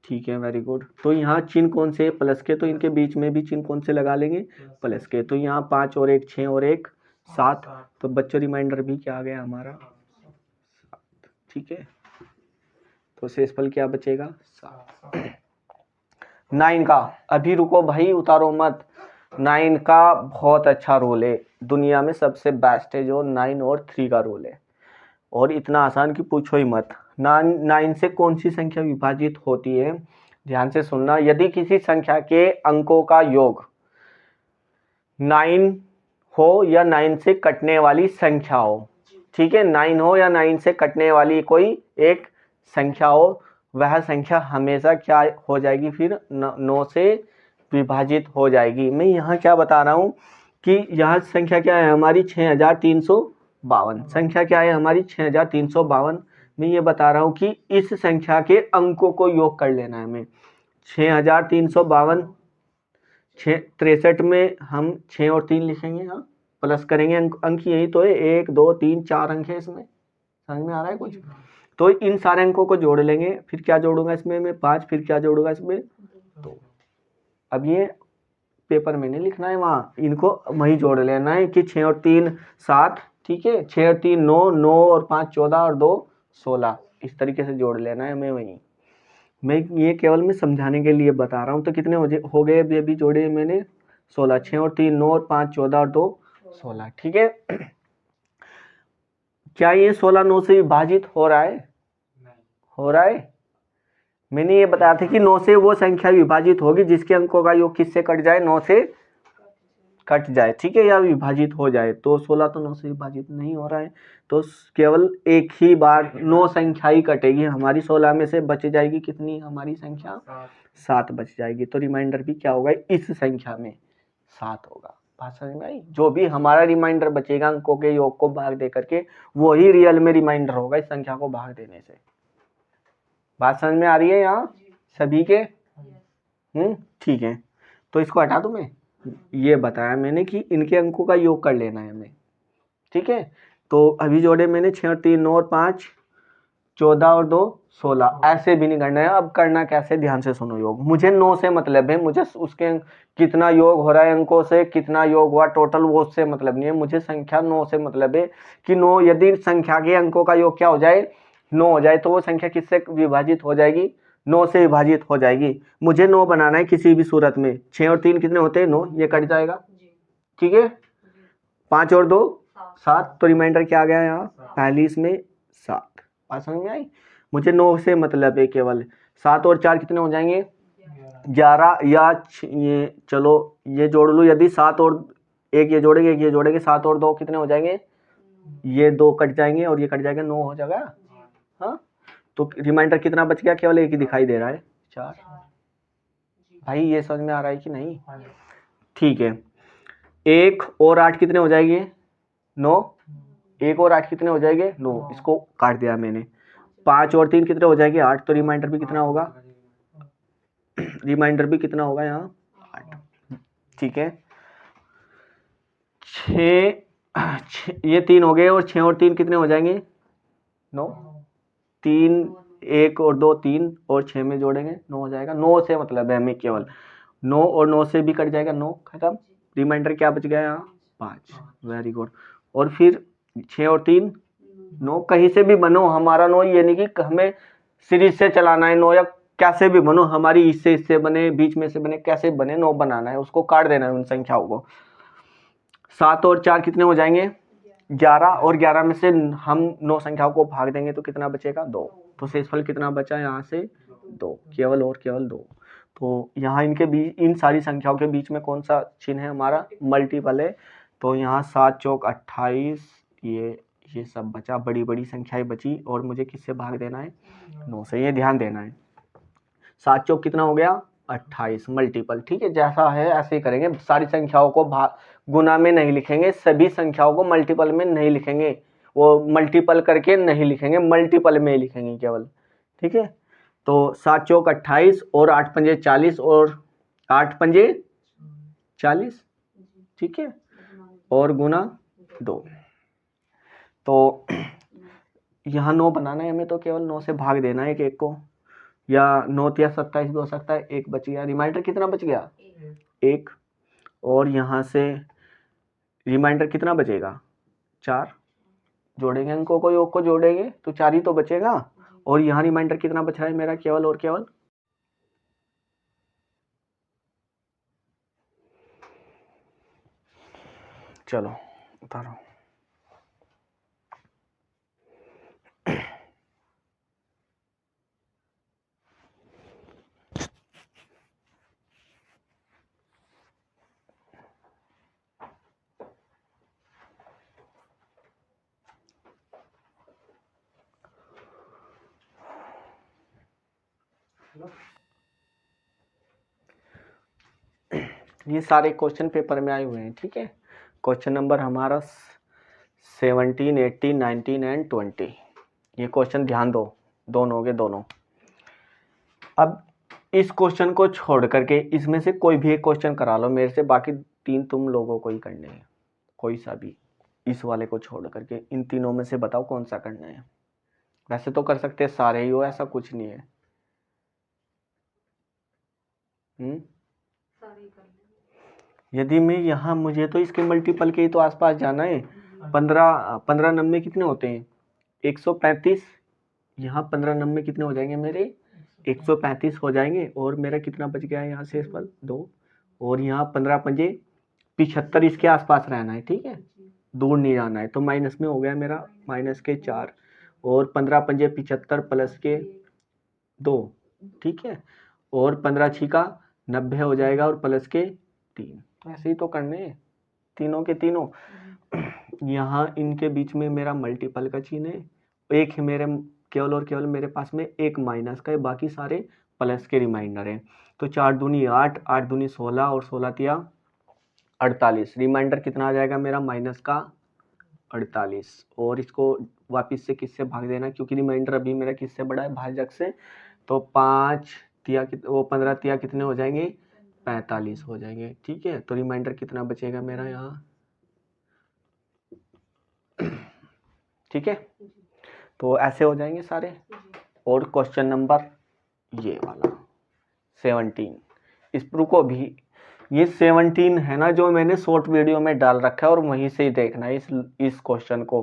ठीक है, वेरी गुड। तो यहाँ चिन्ह कौन से प्लस के, तो इनके बीच में भी चिन्ह कौन से लगा लेंगे प्लस के, तो यहाँ 5 और 1 6 और 1 7, तो बच्चों रिमाइंडर भी क्या आ गया हमारा 7, ठीक है। तो शेषफल क्या बचेगा 7। 9 का, अभी रुको भाई उतारो मत, 9 का बहुत अच्छा रोल है, दुनिया में सबसे बेस्ट है जो 9 और 3 का रोल है, और इतना आसान कि पूछो ही मत। 9 से कौन सी संख्या विभाजित होती है, ध्यान से सुनना। यदि किसी संख्या के अंकों का योग 9 हो या 9 से कटने वाली संख्या हो, ठीक है, 9 हो या 9 से कटने वाली कोई एक संख्या हो, वह संख्या हमेशा क्या हो जाएगी फिर 9 से विभाजित हो जाएगी। मैं यहाँ क्या बता रहा हूँ कि यह संख्या क्या है हमारी 6352, संख्या क्या है हमारी 6352। मैं ये बता रहा हूँ कि इस संख्या के अंकों को योग कर लेना है हमें। 6352, 63 में हम 6 और 3 लिखेंगे, हाँ प्लस करेंगे, अंक यही तो है, 1 2 3 4 अंक है इसमें, समझ में आ रहा है कुछ। तो इन सारे अंकों को जोड़ लेंगे, फिर क्या जोड़ूंगा इसमें मैं 5, फिर क्या जोड़ूंगा इसमें 2। अब ये पेपर में नहीं लिखना है, वहाँ इनको वही जोड़ लेना है कि 6 और 3 7, ठीक है, 6 और 3 9, 9 और 5 14 और 2 16, इस तरीके से जोड़ लेना है। मैं ये केवल मैं समझाने के लिए बता रहा हूँ। तो कितने हो गए अभी जोड़े मैंने 16, 6 और 3 9 और 5 14 और 2 16, ठीक है। क्या ये 16 9 से विभाजित हो रहा है, हो रहा है। मैंने ये बताया था कि 9 से वो संख्या विभाजित होगी जिसके अंकों का योग किससे कट जाए 9 से कट जाए, ठीक है, या विभाजित हो जाए। तो 16 तो 9 से विभाजित नहीं हो रहा है, तो केवल एक ही बार 9 संख्या ही कटेगी हमारी, 16 में से बच जाएगी कितनी हमारी संख्या 7 बच जाएगी। तो रिमाइंडर भी क्या होगा इस संख्या में 7 होगा। बात समझ में आई। जो भी हमारा रिमाइंडर बचेगा अंकों के योग को भाग दे करके, वो ही रियल में रिमाइंडर होगा इस संख्या को भाग देने से। बात समझ में आ रही है यहाँ सभी के, ठीक है। तो इसको हटा दूं मैं, ये बताया मैंने कि इनके अंकों का योग कर लेना है हमें, ठीक है। तो अभी जोड़े मैंने 6 और 3 9 और 5 14 और 2 16, ऐसे भी नहीं करना है। अब करना कैसे, ध्यान से सुनो। योग मुझे 9 से मतलब है, मुझे उसके कितना योग हो रहा है अंकों से, कितना योग हुआ टोटल, वो उससे मतलब नहीं है, मुझे संख्या 9 से मतलब है कि 9 यदि संख्या के अंकों का योग क्या हो जाए 9 हो जाए, तो वो संख्या किससे विभाजित हो जाएगी 9 से विभाजित हो जाएगी। मुझे 9 बनाना है किसी भी सूरत में। 6 और 3 कितने होते हैं 9, ये कट जाएगा, ठीक है। 5 और 2 7, तो रिमाइंडर क्या आ गया यहाँ पहली इसमें 7। बात समझ में आई। मुझे 9 से मतलब है केवल। 7 और 4 कितने हो जाएंगे 11, या ये चलो ये जोड़ लो, यदि 7 और एक ये जोड़ेंगे एक ये जोड़ेंगे, 7 और 2 कितने हो जाएंगे, ये 2 कट जाएंगे और ये कट जाएगा, 9 हो जाएगा। हाँ, तो रिमाइंडर कितना बच गया, केवल एक ही दिखाई दे रहा है 4। भाई ये समझ में आ रहा है कि नहीं, ठीक है। 1 और 8 कितने हो जाएंगे 9, 1 और 8 कितने हो जाएंगे 9, इसको काट दिया मैंने। 5 और 3 कितने हो जाएंगे 8, तो रिमाइंडर भी कितना होगा, रिमाइंडर भी कितना होगा यहाँ 8। ठीक है, 6 ये 3 हो गए, और 6 और 3 कितने हो जाएंगे 9, 3 1 और 2 3, और 6 में जोड़ेंगे 9 हो जाएगा। 9 से मतलब है हमें केवल 9, और 9 से भी कट जाएगा 9, खत्म। रिमाइंडर क्या बच गया यहाँ 5, वेरी गुड। और फिर 6 और 3 9, कहीं से भी बनो हमारा 9, ये नहीं कि हमें सीरीज से चलाना है 9, या कैसे भी बनो हमारी, इससे बने, बीच में से बने, कैसे बने 9 बनाना है, उसको काट देना है उन संख्याओं को। 7 और 4 कितने हो जाएंगे 11, और 11 में से हम 9 संख्याओं को भाग देंगे तो कितना बचेगा 2, तो शेषफल कितना बचा यहाँ से 2, केवल और केवल 2। तो यहाँ इनके बीच, इन सारी संख्याओं के बीच में कौन सा चिन्ह है हमारा, मल्टीपल है। तो यहाँ 7 चौक 28, ये सब बचा, बड़ी बड़ी संख्याएं बची, और मुझे किससे भाग देना है 9 से, ये ध्यान देना है। 7 चौक कितना हो गया 28, मल्टीपल। ठीक है, जैसा है ऐसे ही करेंगे, सारी संख्याओं को गुना में नहीं लिखेंगे, सभी संख्याओं को मल्टीपल में नहीं लिखेंगे, वो मल्टीपल करके नहीं लिखेंगे, मल्टीपल में लिखेंगे केवल। ठीक है, तो 7 चौक 28, और 8 पंजे 40, और 8 पंजे 40, ठीक है, और गुना 2। तो यहाँ 9 बनाना है हमें, तो केवल 9 से भाग देना है एक को, या 9 या 27 भी हो सकता है। 1 बच गया, रिमाइंडर कितना बच गया 1, और यहाँ से रिमाइंडर कितना बचेगा 4, जोड़ेंगे इनको, कोई को जोड़ेंगे तो 4 ही तो बचेगा। और यहाँ रिमाइंडर कितना बच रहा है मेरा, केवल और केवल, चलो उतारो। ये सारे क्वेश्चन पेपर में आए हुए हैं। ठीक है, क्वेश्चन नंबर हमारा 17, 18, 19 एंड 20, ये क्वेश्चन ध्यान दो, दोनों के दोनों। अब इस क्वेश्चन को छोड़ करके इसमें से कोई भी एक क्वेश्चन करा लो मेरे से, बाकी 3 तुम लोगों को ही करने हैं, कोई सा भी, इस वाले को छोड़ करके इन तीनों में से बताओ कौन सा करना है। वैसे तो कर सकते हैं सारे ही हो, ऐसा कुछ नहीं है। यदि मैं यहाँ, मुझे तो इसके मल्टीपल के ही तो आसपास जाना है। 15 नंबे कितने होते हैं 135, यहाँ 15 नंबे कितने हो जाएंगे मेरे 135 हो जाएंगे, और मेरा कितना बच गया है यहाँ से शेषफल 2, और यहाँ 15 पंजे 75, इसके आसपास रहना है। ठीक है, दूर नहीं जाना है, तो माइनस में हो गया मेरा माइनस के 4, और 15 पंजे 75 प्लस के 2, ठीक है, और 15 छिका 90 हो जाएगा, और प्लस के 3। ऐसे ही तो करने हैं तीनों के तीनों। यहाँ इनके बीच में मेरा मल्टीपल का चिन्ह है, एक है मेरे केवल और केवल मेरे पास में एक माइनस का है, बाकी सारे प्लस के रिमाइंडर हैं। तो 4 दूनी 8, 8 दूनी 16, और 16 तिया 48, रिमाइंडर कितना आ जाएगा मेरा माइनस का 48। और इसको वापिस से किससे भाग देना, क्योंकि रिमाइंडर अभी मेरा किससे बड़ा है भाजक से, तो 5 तिया वो 15 तिया कितने हो जाएंगे 45 हो जाएंगे। ठीक है, तो रिमाइंडर कितना बचेगा मेरा यहाँ, ठीक है, तो ऐसे हो जाएंगे सारे। और क्वेश्चन नंबर ये वाला 17, इस को भी, ये 17 है ना जो मैंने शॉर्ट वीडियो में डाल रखा है, और वहीं से ही देखना है इस क्वेश्चन को,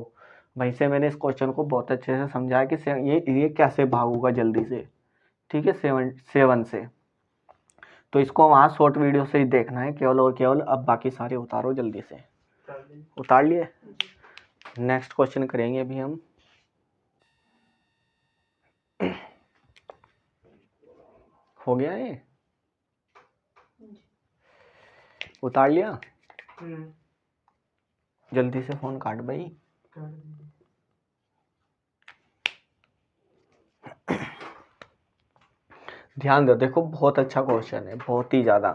वहीं से मैंने इस क्वेश्चन को बहुत अच्छे से समझाया कि ये कैसे भागूगा जल्दी से। ठीक है, 7 से, तो इसको वहाँ शॉर्ट वीडियो से ही देखना है केवल और केवल। अब बाकी सारे उतारो जल्दी से, उतार लिए। नेक्स्ट क्वेश्चन करेंगे अभी हम। हो गया ये, उतार लिया, जल्दी से फोन काट भाई। ध्यान दो, देखो बहुत अच्छा क्वेश्चन है, बहुत ही ज्यादा।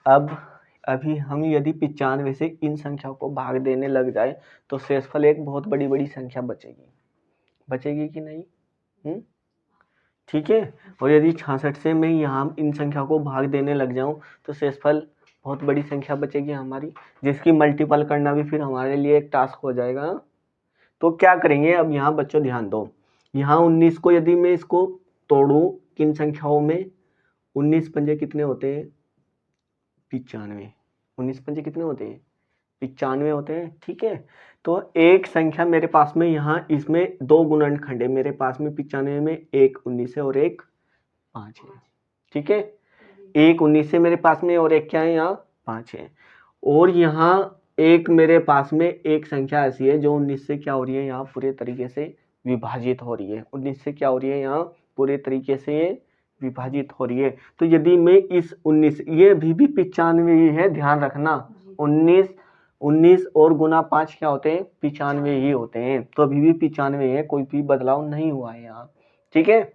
अब अभी हम यदि 95 से इन संख्याओं को भाग देने लग जाए तो शेषफल एक बहुत बड़ी बड़ी संख्या बचेगी कि नहीं? ठीक है। और यदि 66 से मैं यहाँ इन संख्या को भाग देने लग जाऊं तो शेषफल बहुत बड़ी संख्या बचेगी हमारी, जिसकी मल्टीपल करना भी फिर हमारे लिए एक टास्क हो जाएगा। तो क्या करेंगे अब यहाँ बच्चों ध्यान दो, यहाँ 19 को यदि मैं इसको तोड़ूं किन संख्याओं में, 19 पंजे कितने होते हैं? 95। 19 पंजे कितने होते हैं? 95 होते हैं। ठीक है, तो एक संख्या मेरे पास में यहाँ इसमें दो गुणनखंड है मेरे पास में 95 में, एक 19 है और एक 5 है। ठीक है, एक 19 है मेरे पास में और एक क्या है यहाँ 5 है। और यहाँ एक मेरे पास में एक संख्या ऐसी है जो 19 से क्या हो रही है यहाँ पूरे तरीके से विभाजित हो रही है, 19 से क्या हो रही है यहाँ पूरे तरीके से ये विभाजित हो रही है। तो यदि मैं इस 19, ये भी 95 ही है, ध्यान रखना, 19 और गुना 5 क्या होते हैं? 95 ही होते हैं। तो अभी भी 95 है, कोई भी बदलाव नहीं हुआ है यहाँ। ठीक है,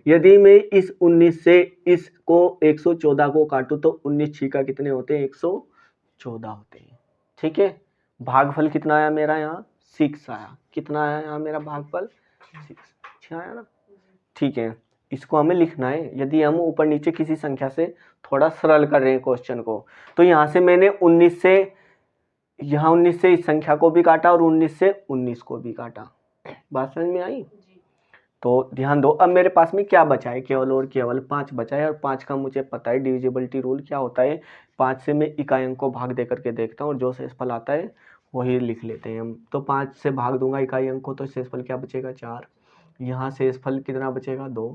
यदि मैं इस 19 से इसको 114 को काटूं तो 19 छीका कितने होते हैं? 114 होते हैं। ठीक है, भागफल कितना आया मेरा यहाँ? 6 आया। कितना आया यहाँ मेरा भागफल? 6 आया ना। ठीक है, इसको हमें लिखना है। यदि हम ऊपर नीचे किसी संख्या से थोड़ा सरल कर रहे हैं क्वेश्चन को, तो यहाँ से मैंने 19 से यहाँ 19 से इस संख्या को भी काटा और 19 से 19 को भी काटा। बात समझ में आई? तो ध्यान दो, अब मेरे पास में क्या बचा है? केवल और केवल 5 बचा है। और 5 का मुझे पता है डिविजिबिलिटी रूल क्या होता है। 5 से मैं इकाई अंक को भाग दे करके देखता हूँ और जो शेषफल आता है वही लिख लेते हैं हम। तो 5 से भाग दूंगा इकाई अंक को तो शेषफल क्या बचेगा? 4। यहाँ शेषफल कितना बचेगा? 2।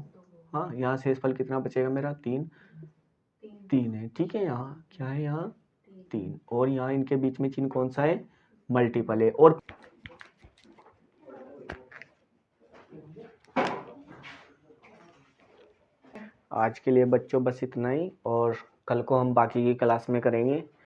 हाँ, यहाँ शेषफल कितना बचेगा मेरा? 3 है। ठीक है, यहाँ क्या है? यहाँ 3। और यहाँ इनके बीच में चिन्ह कौन सा है? मल्टीपल है। और आज के लिए बच्चों बस इतना ही, और कल को हम बाकी की क्लास में करेंगे।